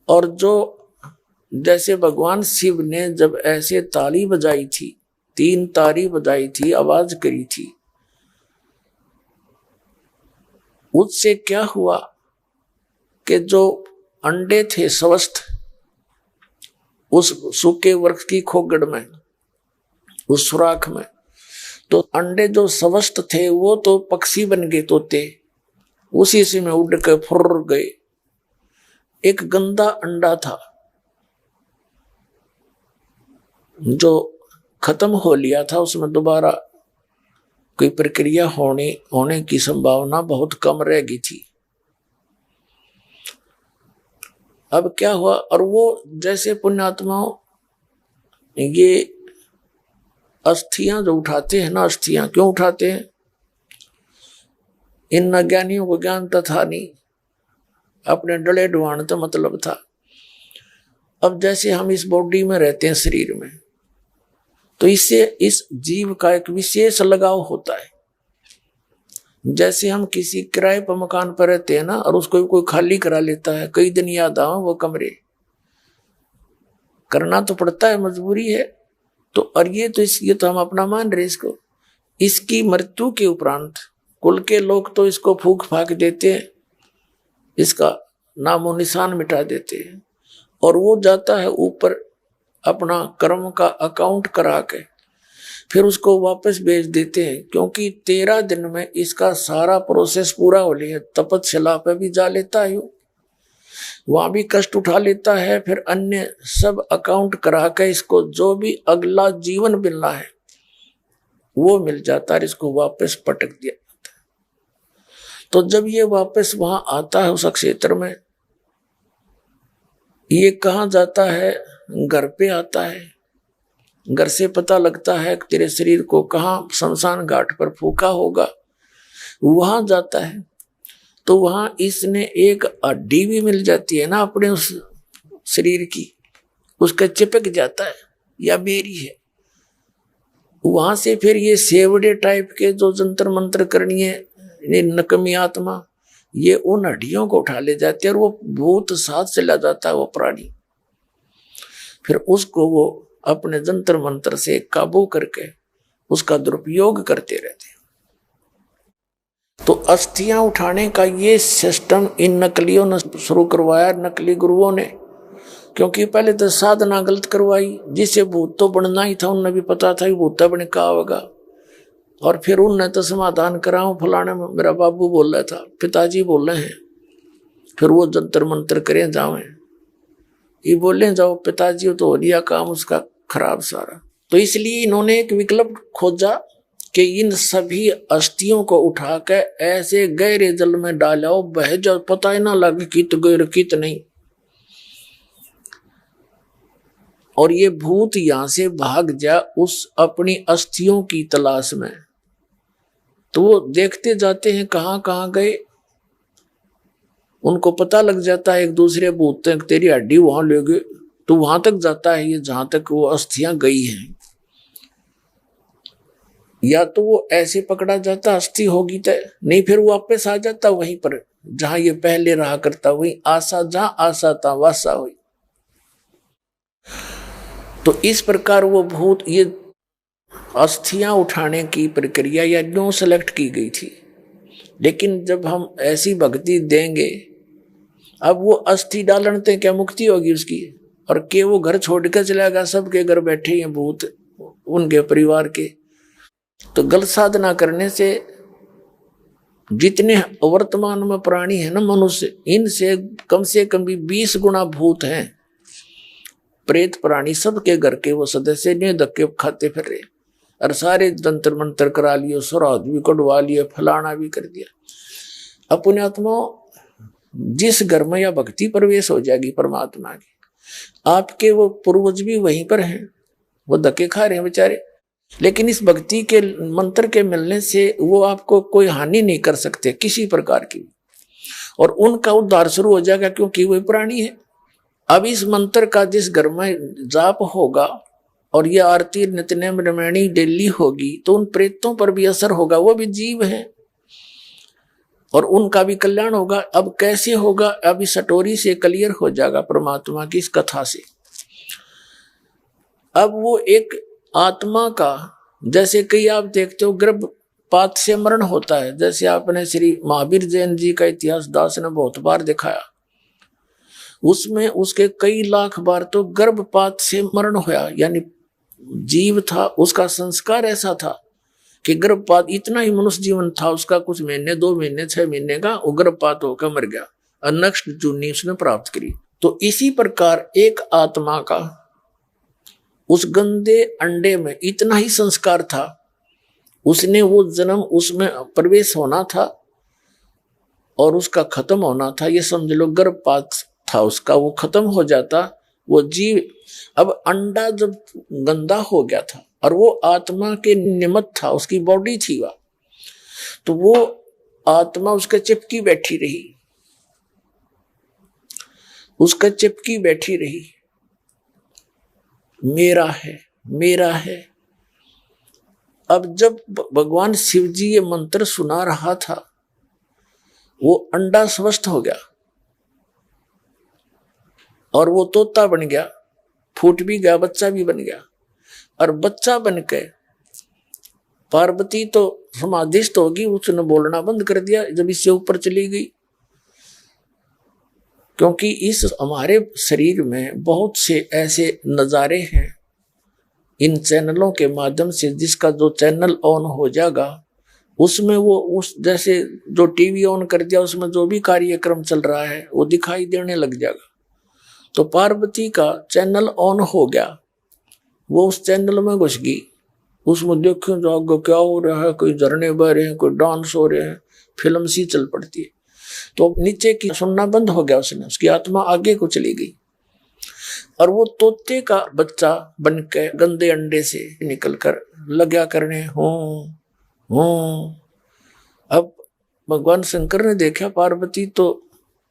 और जो जैसे भगवान शिव ने जब ऐसे ताली बजाई थी, 3 ताली बजाई थी, आवाज करी थी, उससे क्या हुआ कि जो अंडे थे स्वस्थ उस सूखे वृक्ष की खोगड़ में, उस सुराख में, तो अंडे जो स्वस्थ थे वो तो पक्षी बन गए, तोते, उसी से में उड़ के फुर्र गए। एक गंदा अंडा था जो खत्म हो लिया था, उसमें दोबारा कोई प्रक्रिया होने की संभावना बहुत कम रह गई थी। अब क्या हुआ, और वो जैसे पुण्यात्माओं ये अस्थियां जो उठाते हैं ना, अस्थियां क्यों उठाते हैं, इन अज्ञानियों को ज्ञान तो था नहीं, अपने डले डुआने तो मतलब था। अब जैसे हम इस बॉडी में रहते हैं, शरीर में, तो इससे इस जीव का एक विशेष लगाव होता है। जैसे हम किसी किराए पर मकान पर रहते हैं ना, और उसको कोई खाली करा लेता है, कई दिन याद आओ वो कमरे, करना तो पड़ता है, मजबूरी है। तो और ये तो हम अपना मान रहे इसको, इसकी मृत्यु के उपरांत कुल के लोग तो इसको फूक फाक देते हैं, इसका नामो निशान मिटा देते हैं, और वो जाता है ऊपर अपना कर्म का अकाउंट करा के फिर उसको वापस भेज देते हैं, क्योंकि 13 दिन में इसका सारा प्रोसेस पूरा हो लिया। तपस्या पे भी जा लेता है, वहां भी कष्ट उठा लेता है, फिर अन्य सब अकाउंट करा के इसको जो भी अगला जीवन मिलना है वो मिल जाता है, इसको वापस पटक दिया जाता है। तो जब ये वापस वहां आता है उस क्षेत्र में, ये कहाँ जाता है, घर पे आता है। घर से पता लगता है कि तेरे शरीर को कहाँ शमशान घाट पर फूका होगा, वहां जाता है। तो वहां इसने एक हड्डी भी मिल जाती है ना अपने उस शरीर की, उसका चिपक जाता है, या मेरी है। वहां से फिर ये सेवड़े टाइप के जो जंतर मंत्र करनी है, नकमी आत्मा, ये उन हड्डियों को उठा ले जाते हैं, और वो भूत साथ चला जाता है वो प्राणी। फिर उसको वो अपने जंतर मंत्र से काबू करके उसका दुरुपयोग करते रहते हैं। तो अस्थियां उठाने का ये सिस्टम इन नकलियों ने शुरू करवाया, नकली गुरुओं ने, क्योंकि पहले तो साधना गलत करवाई, जिसे भूत तो बनना ही था, उन्हें भी पता था कि भूत बने का होगा, और फिर उनने तो समाधान कराऊं, फलाने में मेरा बाबू बोल रहा था, पिताजी बोल रहे हैं, फिर वो जंतर मंत्र करें जाओ, ये बोले जाओ, पिताजी तो हो लिया काम उसका खराब सारा। तो इसलिए इन्होंने एक विकल्प खोजा कि इन सभी अस्थियों को उठाकर ऐसे गहरे जल में डालो, बह जाओ, पता ही ना लगे कित गहरे कित नहीं। और ये भूत यहां से भाग जा उस अपनी अस्थियों की तलाश में। तो वो देखते जाते हैं कहां कहां गए, उनको पता लग जाता है एक दूसरे भूत तक, तेरी हड्डी वहां ले गए, तो वहां तक जाता है ये जहां तक वो अस्थियां गई हैं। या तो वो ऐसे पकड़ा जाता अस्थि होगी तय, नहीं फिर वो वापस आ जाता वहीं पर जहां ये पहले रहा करता, वहीं आशा जहां आशा था वासा हुई। तो इस प्रकार वो भूत ये अस्थियां उठाने की प्रक्रिया या न्यू सेलेक्ट की गई थी। लेकिन जब हम ऐसी भक्ति देंगे, अब वो अस्थि डालते क्या मुक्ति होगी उसकी, और के वो घर छोड़कर चलेगा, सबके घर बैठे हैं भूत उनके परिवार के। तो गलत साधना करने से जितने वर्तमान में प्राणी है ना मनुष्य, इनसे कम से कम भी 20 गुना भूत हैं, प्रेत प्राणी सबके घर के वो सदस्य ने धक्के खाते फिर रहे, और सारे तंत्र मंत्र करा लिए, श्राद्ध भी कटवा लिए, फलाना भी कर दिया। अपने आत्मा जिस घर में या भक्ति प्रवेश हो जाएगी परमात्मा की, आपके वो पूर्वज भी वहीं पर हैं, वो धक्के खा रहे हैं बेचारे, लेकिन इस भक्ति के मंत्र के मिलने से वो आपको कोई हानि नहीं कर सकते किसी प्रकार की, और उनका उद्धार शुरू हो जाएगा क्योंकि वो प्राणी है। अब इस मंत्र का जिस घर में जाप होगा और ये आरती नित्यनेम रामायणी डेली होगी, तो उन प्रेतों पर भी असर होगा, वो भी जीव हैं और उनका भी कल्याण होगा। अब कैसे होगा, अब इस स्टोरी से क्लियर हो जाएगा परमात्मा की इस कथा से। अब वो एक आत्मा का, जैसे कई आप देखते हो गर्भपात से मरण होता है, जैसे आपने श्री महावीर जैन जी का इतिहास दास ने बहुत बार दिखाया, उसमें उसके कई लाख बार तो गर्भपात से मरण होया, यानी जीव था उसका संस्कार ऐसा था कि गर्भपात, इतना ही मनुष्य जीवन था उसका, कुछ महीने 2 महीने 6 महीने का, वो गर्भपात होकर मर गया और नेक्स्ट जूनी उसने प्राप्त करी। तो इसी प्रकार एक आत्मा का उस गंदे अंडे में इतना ही संस्कार था, उसने वो जन्म उसमें प्रवेश होना था और उसका खत्म होना था। ये समझ लो गर्भपात था उसका, वो खत्म हो जाता वो जीव। अब अंडा जब गंदा हो गया था और वो आत्मा के निमित्त था, उसकी बॉडी थी वह, तो वो आत्मा उसके चिपकी बैठी रही, उसका चिपकी बैठी रही, मेरा है मेरा है। अब जब भगवान शिव जी ये मंत्र सुना रहा था, वो अंडा स्वस्थ हो गया और वो तोता बन गया, फूट भी गया, बच्चा भी बन गया। और बच्चा बनके पार्वती तो समाधिस्थ होगी, उसने बोलना बंद कर दिया जब इससे ऊपर चली गई, क्योंकि इस हमारे शरीर में बहुत से ऐसे नज़ारे हैं इन चैनलों के माध्यम से, जिसका जो चैनल ऑन हो जाएगा उसमें वो उस जैसे जो टीवी ऑन कर दिया उसमें जो भी कार्यक्रम चल रहा है वो दिखाई देने लग जाएगा। तो पार्वती का चैनल ऑन हो गया, वो उस चैनल में घुस गई, उसमें देखो जाओ क्या हो रहा है, कोई झरने बह रहे हैं, कोई डांस हो रहे हैं, फिल्म सी चल पड़ती है। तो नीचे की सुनना बंद हो गया उसने, उसकी आत्मा आगे को चली गई और वो तोते का बच्चा बनके गंदे अंडे से निकलकर लगा करने हूं। अब भगवान शंकर ने देखा पार्वती तो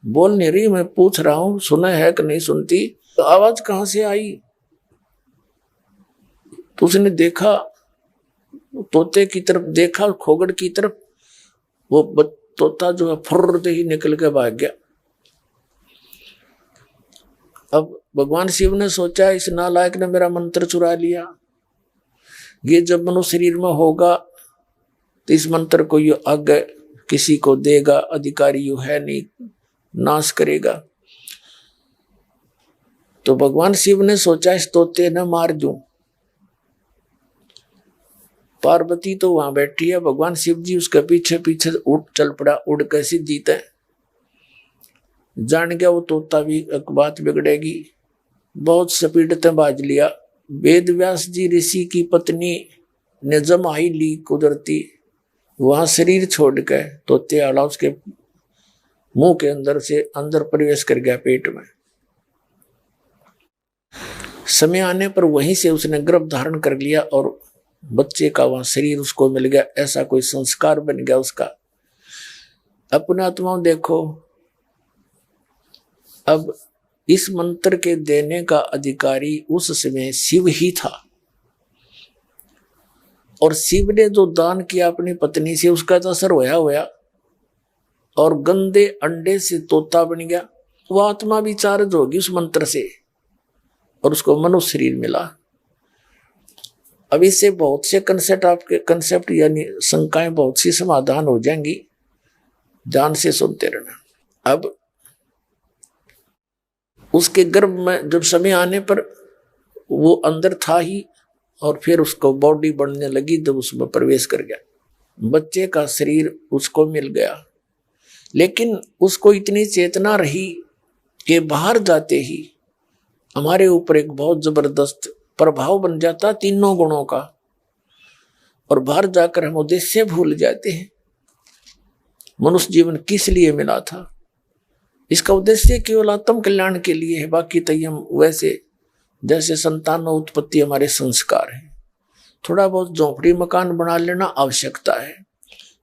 बोल नहीं रही, मैं पूछ रहा हूं सुना है कि नहीं सुनती, तो आवाज कहां से आई? तो उसने देखा, तोते की तरफ देखा, खोगड़ की तरफ, वो तोता जो है फुर्र ही निकल के भाग गया। अब भगवान शिव ने सोचा इस नालायक ने मेरा मंत्र चुरा लिया, ये जब मनुष्य शरीर में होगा तो इस मंत्र को ये आगे किसी को देगा, अधिकारी यू है नहीं, नाश करेगा। तो भगवान शिव ने सोचा इस तोते ने मार दूं। पार्वती तो वहां बैठी है, भगवान शिव जी उसके पीछे पीछे उड़ चल पड़ा, उड़ कैसे जीते, जान गया वो तोता भी एक बात बिगड़ेगी, बहुत स्पीड से बाज लिया वेद व्यास जी ऋषि की पत्नी ने जमाई ली कुदरती, वहां शरीर छोड़ के तोते आला उसके मुंह के अंदर से अंदर प्रवेश कर गया पेट में। समय आने पर वहीं से उसने गर्भ धारण कर लिया और बच्चे का वहां शरीर उसको मिल गया, ऐसा कोई संस्कार बन गया उसका। अपने आत्माओं देखो, अब इस मंत्र के देने का अधिकारी उस समय शिव ही था, और शिव ने जो दान किया अपनी पत्नी से उसका तो असर होया और गंदे अंडे से तोता बन गया। वो आत्मा भी चार्ज होगी उस मंत्र से और उसको मनुष्य शरीर मिला। अब इससे बहुत से कंसेप्ट यानी शंकाएं बहुत सी समाधान हो जाएंगी, ध्यान से सुनते रहना। अब उसके गर्भ में जब समय आने पर वो अंदर था ही, और फिर उसको बॉडी बनने लगी जब उसमें प्रवेश कर गया, बच्चे का शरीर उसको मिल गया। लेकिन उसको इतनी चेतना रही कि बाहर जाते ही हमारे ऊपर एक बहुत जबरदस्त प्रभाव बन जाता तीनों गुणों का, और बाहर जाकर हम उद्देश्य भूल जाते हैं। मनुष्य जीवन किस लिए मिला था? इसका उद्देश्य केवल आत्म कल्याण के लिए है। बाकी तो हम वैसे जैसे संतान उत्पत्ति हमारे संस्कार है, थोड़ा बहुत झोंपड़ी मकान बना लेना आवश्यकता है,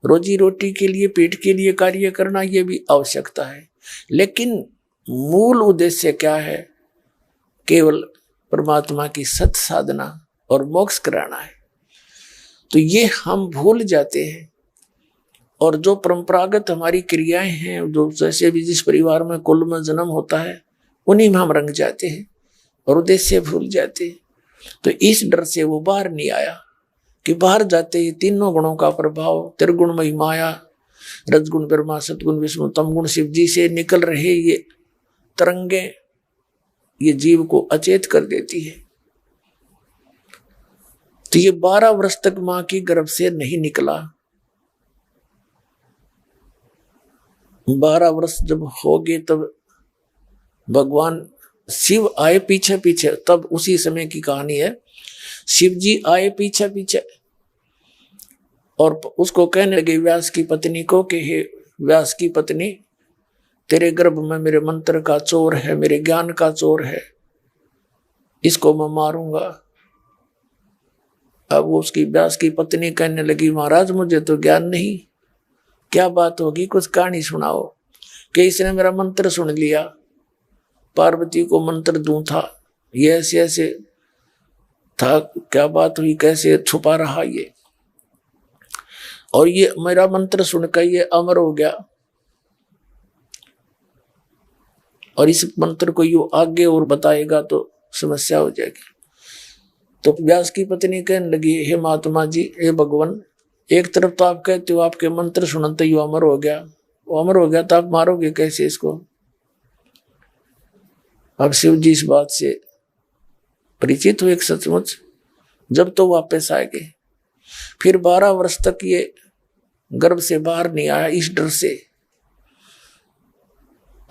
रोजी रोटी के लिए पेट के लिए कार्य करना ये भी आवश्यकता है, लेकिन मूल उद्देश्य क्या है? केवल परमात्मा की सत साधना और मोक्ष कराना है। तो ये हम भूल जाते हैं, और जो परंपरागत हमारी क्रियाएं हैं, जो जैसे भी जिस परिवार में कुल में जन्म होता है उन्हीं में हम रंग जाते हैं और उद्देश्य भूल जाते हैं। तो इस डर से वो बाहर नहीं आया कि बाहर जाते ही तीनों गुणों का प्रभाव, त्रिगुणमयी माया, रजगुण ब्रह्मा, सतगुण विष्णु, तमगुण शिव जी से निकल रहे ये तरंगे ये जीव को अचेत कर देती है। तो ये 12 वर्ष तक मां की गर्भ से नहीं निकला। 12 वर्ष जब हो गए तब भगवान शिव आए पीछे पीछे, तब उसी समय की कहानी है। शिव जी आए पीछे पीछे और उसको कहने लगे व्यास की पत्नी को कि हे व्यास की पत्नी, तेरे गर्भ में मेरे मंत्र का चोर है, मेरे ज्ञान का चोर है, इसको मैं मारूंगा। अब उसकी व्यास की पत्नी कहने लगी महाराज मुझे तो ज्ञान नहीं, क्या बात होगी, कुछ कहानी सुनाओ। कि इसने मेरा मंत्र सुन लिया, पार्वती को मंत्र दूं था, ये ऐसे ऐसे था, क्या बात हुई, कैसे छुपा रहा ये, और ये मेरा मंत्र सुनकर ये अमर हो गया, और इस मंत्र को यू आगे और बताएगा तो समस्या हो जाएगी। तो व्यास की पत्नी कहने लगी हे महात्मा जी, हे भगवान, एक तरफ तो आप कहते हो आपके मंत्र सुनते यू अमर हो गया, वो अमर हो गया तो आप मारोगे कैसे इसको? अब शिव जी इस बात से परिचित हुए सचमुच, जब तो वापस आ गए। फिर 12 वर्ष तक ये गर्भ से बाहर नहीं आया इस डर से।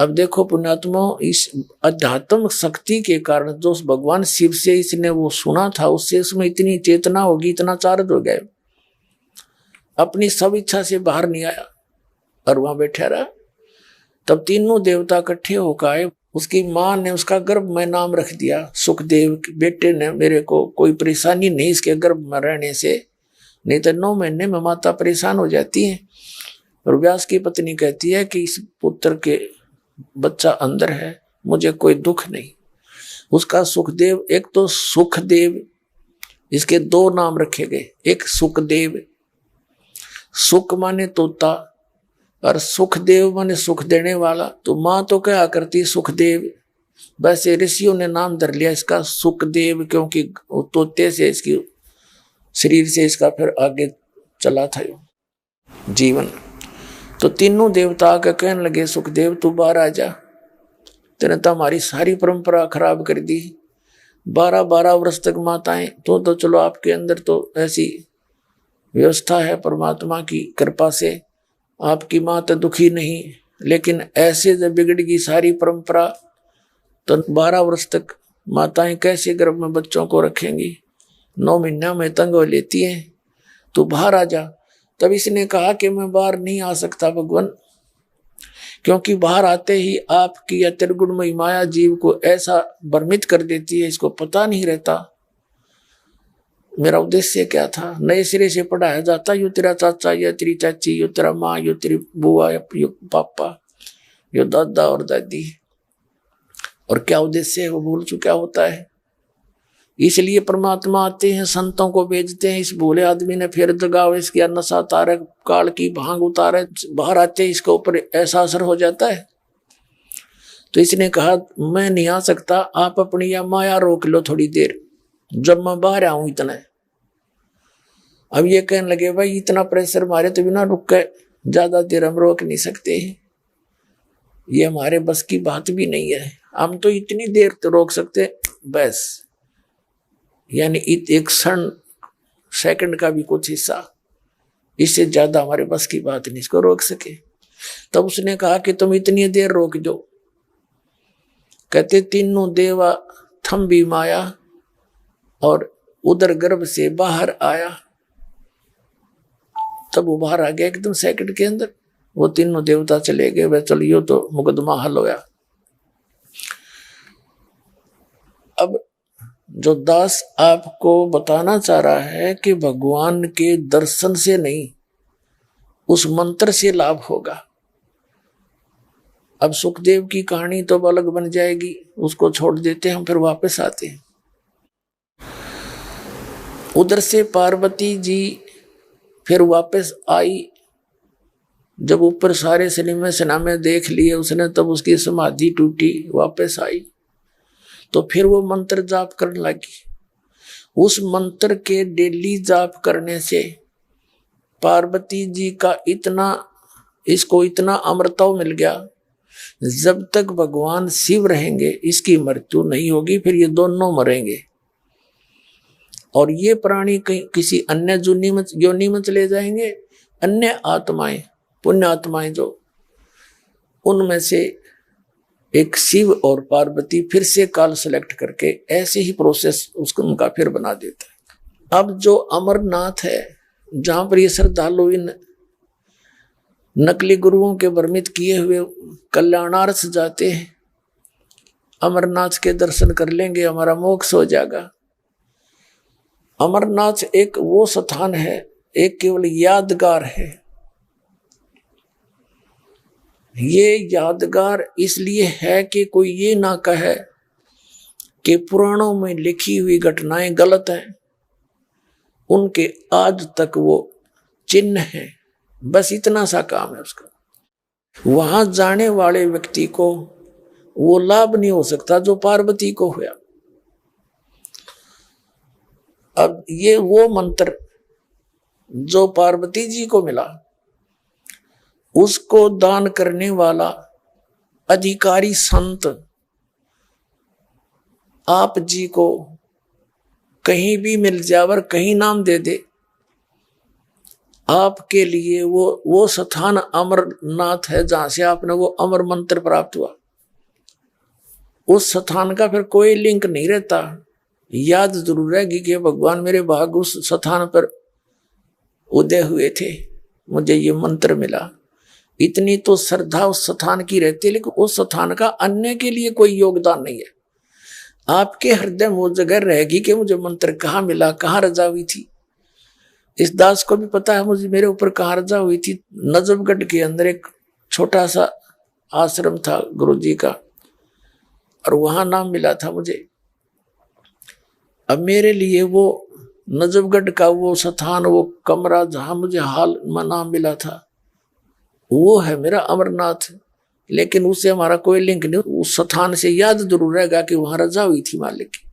अब देखो पुण्यात्मा, इस अध्यात्म शक्ति के कारण जो भगवान शिव से इसने वो सुना था, उससे उसमें इतनी चेतना होगी, इतना चार्ज हो गया, अपनी सब इच्छा से बाहर नहीं आया और वहां बैठा रहा। तब तीनों देवता इकट्ठे होकर आए। उसकी मां ने उसका गर्भ में नाम रख दिया सुखदेव। बेटे ने मेरे को कोई परेशानी नहीं इसके गर्भ में रहने से, नहीं तो 9 महीने में माता परेशान हो जाती है। और व्यास की पत्नी कहती है कि इस पुत्र के बच्चा अंदर है, मुझे कोई दुख नहीं। उसका सुखदेव, एक तो सुखदेव, इसके 2 नाम रखे गए, एक सुखदेव, सुख माने तोता और सुखदेव माने सुख देने वाला। तो मां तो क्या करती सुखदेव, वैसे ऋषियों ने नाम धर लिया इसका सुखदेव, क्योंकि तोते से इसकी शरीर से इसका फिर आगे चला था जीवन। तो तीनों देवता आकर कहने लगे सुखदेव तू बाहर आ जा, तेने तो हमारी सारी परंपरा खराब कर दी। 12 वर्ष तक माताएं तो चलो आपके अंदर तो ऐसी व्यवस्था है परमात्मा की कृपा से, आपकी मां तो दुखी नहीं, लेकिन ऐसे जब बिगड़ गई सारी परंपरा तो 12 वर्ष तक माताएं कैसे गर्भ में बच्चों को रखेंगी, 9 महीना में तंग हो लेती हैं, तू बाहर आ जा। तब इसने कहा कि मैं बाहर नहीं आ सकता भगवान, क्योंकि बाहर आते ही आपकी या त्रिगुणमयी माया जीव को ऐसा भ्रमित कर देती है, इसको पता नहीं रहता मेरा उद्देश्य क्या था। नए सिरे से पढ़ाया जाता, यो तेरा चाचा, या तेरी चाची, यो तेरा माँ, यो तेरी बुआ, यो पापा, यो दादा और दादी, और क्या उद्देश्य है वो भूल चुका होता है। इसलिए परमात्मा आते हैं, संतों को भेजते हैं, इस भोले आदमी ने फिर जगाओ, इसकी नशा उतारे, काल की भांग उतारे, बाहर आते ही इसके ऊपर ऐसा असर हो जाता है। तो इसने कहा मैं नहीं आ सकता, आप अपनी या माया रोक लो थोड़ी देर, जब मैं बाहर आऊं इतना। अब ये कहने लगे भाई इतना प्रेशर मारे तो बिना रुक के ज्यादा देर हम रोक नहीं सकते, ये हमारे बस की बात भी नहीं है, हम तो इतनी देर तो रोक सकते बस, यानी एक क्षण सेकंड का भी कुछ हिस्सा, इससे ज्यादा हमारे बस की बात नहीं, इसको रोक सके। तब उसने कहा कि तुम इतनी देर रोक दो। कहते तीनों देवा थम भी माया, और उधर गर्भ से बाहर आया, तब वो बाहर आ गया एकदम सेकंड के अंदर। वो तीनों देवता चले गए, वह चलियो तो मुकदमा हल होया। अब जो दास आपको बताना चाह रहा है कि भगवान के दर्शन से नहीं, उस मंत्र से लाभ होगा। अब सुखदेव की कहानी तो अलग बन जाएगी, उसको छोड़ देते हैं, हम फिर वापस आते हैं। उधर से पार्वती जी फिर वापस आई, जब ऊपर सारे सिनेमे सिनामे देख लिए उसने, तब उसकी समाधि टूटी, वापस आई तो फिर वो मंत्र जाप करने लगी। उस मंत्र के डेली जाप करने से पार्वती जी का इसको इतना अमृतव मिल गया, जब तक भगवान शिव रहेंगे इसकी मृत्यु नहीं होगी, फिर ये दोनों मरेंगे और ये प्राणी कहीं किसी अन्य योनि में चले जाएंगे। अन्य आत्माएं, पुण्य आत्माएं जो, उनमें से एक शिव और पार्वती फिर से काल सेलेक्ट करके ऐसे ही प्रोसेस उसको उनका फिर बना देता है। अब जो अमरनाथ है, जहां पर ये श्रद्धालु इन नकली गुरुओं के भ्रमित किए हुए कल्याणार्थ जाते हैं, अमरनाथ के दर्शन कर लेंगे हमारा मोक्ष हो जाएगा। अमरनाथ एक वो स्थान है, एक केवल यादगार है। ये यादगार इसलिए है कि कोई ये ना कहे कि पुराणों में लिखी हुई घटनाएं गलत हैं, उनके आज तक वो चिन्ह है, बस इतना सा काम है उसका। वहां जाने वाले व्यक्ति को वो लाभ नहीं हो सकता जो पार्वती को हुआ। अब ये वो मंत्र जो पार्वती जी को मिला, उसको दान करने वाला अधिकारी संत आप जी को कहीं भी मिल जाए और कहीं नाम दे दे, आपके लिए वो स्थान अमरनाथ है जहां से आपने वो अमर मंत्र प्राप्त हुआ। उस स्थान का फिर कोई लिंक नहीं रहता, याद जरूर रहेगी कि भगवान मेरे भाग उस स्थान पर उदय हुए थे, मुझे ये मंत्र मिला। इतनी तो श्रद्धा उस स्थान की रहती है, लेकिन उस स्थान का अन्य के लिए कोई योगदान नहीं है। आपके हृदय में वो जगह रहेगी कि मुझे मंत्र कहाँ मिला, कहाँ रजा हुई थी। इस दास को भी पता है मुझे मेरे ऊपर कहाँ रजा हुई थी। नजफगढ़ के अंदर एक छोटा सा आश्रम था गुरुजी का, और वहां नाम मिला था मुझे। अब मेरे लिए वो नजफगढ़ का वो स्थान, वो कमरा जहां मुझे हाल में नाम मिला था, वो है मेरा अमरनाथ। लेकिन उससे हमारा कोई लिंक नहीं। उस स्थान से याद जरूर रहेगा कि वहां रजा हुई थी मालिक की।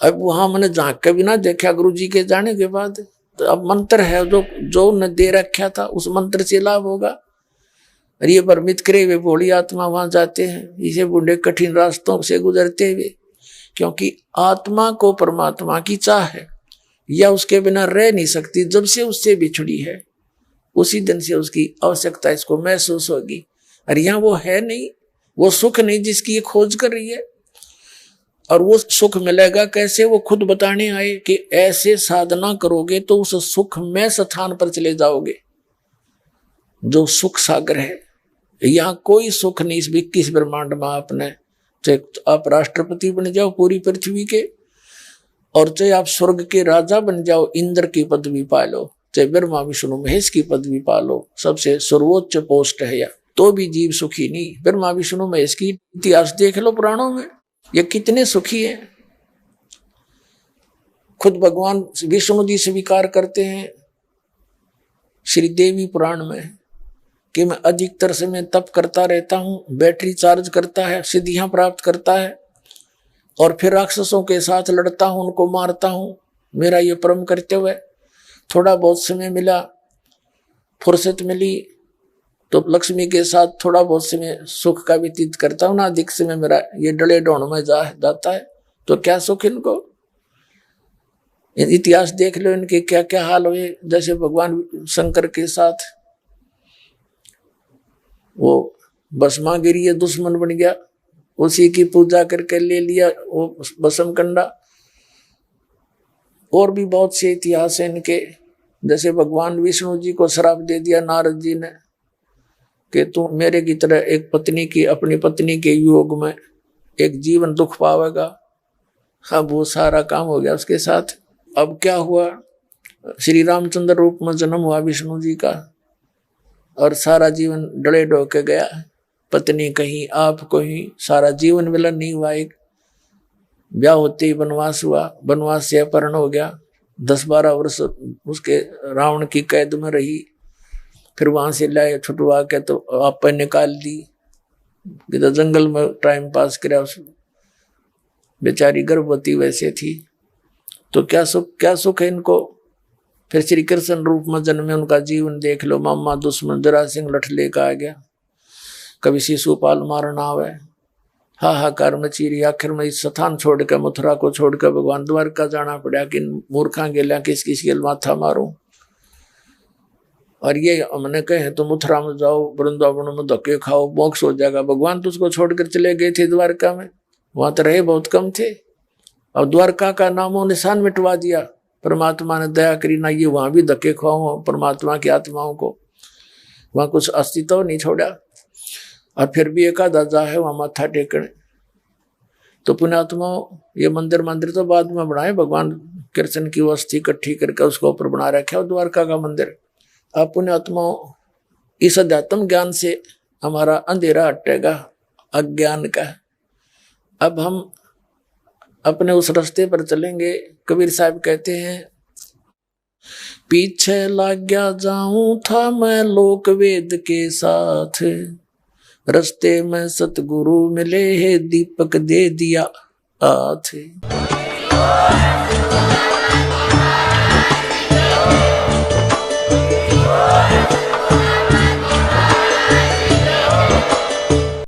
अब वहां मैंने झांक के भी ना देखा गुरुजी के जाने के बाद, तो अब मंत्र है जो उन्हें दे रखा था, उस मंत्र से लाभ होगा। और ये भ्रमित करे हुए भोली आत्मा वहां जाते हैं, इसे बूढ़े कठिन रास्तों से गुजरते हुए, क्योंकि आत्मा को परमात्मा की चाह है या उसके बिना रह नहीं सकती। जब से उससे बिछड़ी है उसी दिन से उसकी आवश्यकता इसको महसूस होगी। और यहाँ वो है नहीं, वो सुख नहीं जिसकी ये खोज कर रही है। और वो सुख मिलेगा कैसे, वो खुद बताने आए कि ऐसे साधना करोगे तो उस सुख में स्थान पर चले जाओगे जो सुख सागर है। यहाँ कोई सुख नहीं इस 21 ब्रह्मांड में। आपने चाहे आप राष्ट्रपति बन जाओ पूरी पृथ्वी के, और चाहे आप स्वर्ग के राजा बन जाओ, इंद्र की पदवी पा लो, चाहे ब्रह्मा विष्णु महेश की पदवी पा लो, सबसे सर्वोच्च पोस्ट है या, तो भी जीव सुखी नहीं। ब्रह्मा विष्णु महेश की इतिहास देख लो पुराणों में, ये कितने सुखी हैं। खुद भगवान विष्णु जी स्वीकार करते हैं श्री देवी पुराण में कि मैं अधिकतर समय तप करता रहता हूं, बैटरी चार्ज करता है, सिद्धियां प्राप्त करता है, और फिर राक्षसों के साथ लड़ता हूं, उनको मारता हूं। मेरा ये परम कर्तव्य है। थोड़ा बहुत समय मिला, फुर्सत मिली तो लक्ष्मी के साथ थोड़ा बहुत समय सुख का व्यतीत करता हूं ना। अधिक समय मेरा ये डले डोण में जाता है, तो क्या सुख इनको। इतिहास देख लो इनके क्या क्या हाल हुए। जैसे भगवान शंकर के साथ वो भस्मागिरी दुश्मन बन गया, उसी की पूजा करके ले लिया वो भस्म कंडा। और भी बहुत से इतिहास है इनके। जैसे भगवान विष्णु जी को श्राप दे दिया नारद जी ने कि तू मेरे की तरह एक पत्नी की, अपनी पत्नी के योग में एक जीवन दुख पावेगा। अब वो सारा काम हो गया उसके साथ। अब क्या हुआ, श्री रामचंद्र रूप में जन्म हुआ विष्णु जी का, और सारा जीवन डले डोके गया। पत्नी कहीं, आप कहीं, सारा जीवन मिलन नहीं हुआ। एक ब्याह होते ही वनवास हुआ, वनवास से अपहरण हो गया। 10-12 वर्ष उसके रावण की कैद में रही। फिर वहां से लाए छुटवा के तो आप निकाल दी, जंगल में टाइम पास किया। उस बेचारी गर्भवती वैसे थी, तो क्या सुख है इनको। फिर श्री कृष्ण रूप में जन्मे, उनका जीवन देख लो। मामा दुश्मन जरासिंह लठ लेकर आ गया, कभी शिशुपाल मारना आवे, हाहाकार मची रही। आखिर में इस स्थान छोड़कर, मथुरा को छोड़कर भगवान द्वारका जाना पड़ा कि मूर्खा गेला किस के माथा मारूं। और ये हमने कहे तो मथुरा में जाओ, वृंदावन में धक्के खाओ, मोक्ष हो जाएगा। भगवान तो उसको छोड़कर चले गए थे द्वारका में, वहां तो रहे बहुत कम थे। और द्वारका का नामो निशान मिटवा दिया। परमात्मा ने दया करी ना, ये वहां भी धक्के खाओ परमात्मा की आत्माओं को, वहां कुछ अस्तित्व नहीं छोड़ा। और फिर भी एक आधा जा है वहां माथा टेकने। तो पुण्यात्माओं, ये मंदिर तो बाद में बनाए, भगवान कृष्ण की अस्थि इकट्ठी करके उसको ऊपर बना रखा है द्वारका का मंदिर। आप पुण्यात्माओं, इस अध्यात्म ज्ञान से हमारा अंधेरा हटेगा अज्ञान का। अब हम अपने उस रास्ते पर चलेंगे। कबीर साहब कहते हैं, पीछे लग गया जाऊं था मैं लोक वेद के साथ, रास्ते में सतगुरु मिले है दीपक दे दिया हाथ।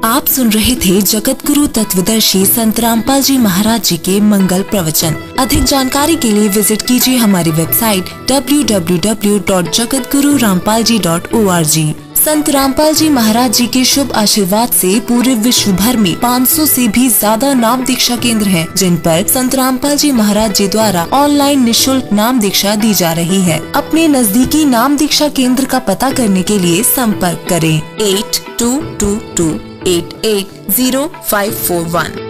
आप सुन रहे थे जगत गुरु तत्वदर्शी संत रामपाल जी महाराज जी के मंगल प्रवचन। अधिक जानकारी के लिए विजिट कीजिए हमारी वेबसाइट www.jagatgururampalji.org। संत रामपाल जी महाराज जी के शुभ आशीर्वाद से पूरे विश्व भर में 500 से भी ज्यादा नाम दीक्षा केंद्र हैं, जिन पर संत रामपाल जी महाराज जी द्वारा ऑनलाइन निशुल्क नाम दीक्षा दी जा रही है। अपने नजदीकी नाम दीक्षा केंद्र का पता करने के लिए संपर्क करें 8222880541।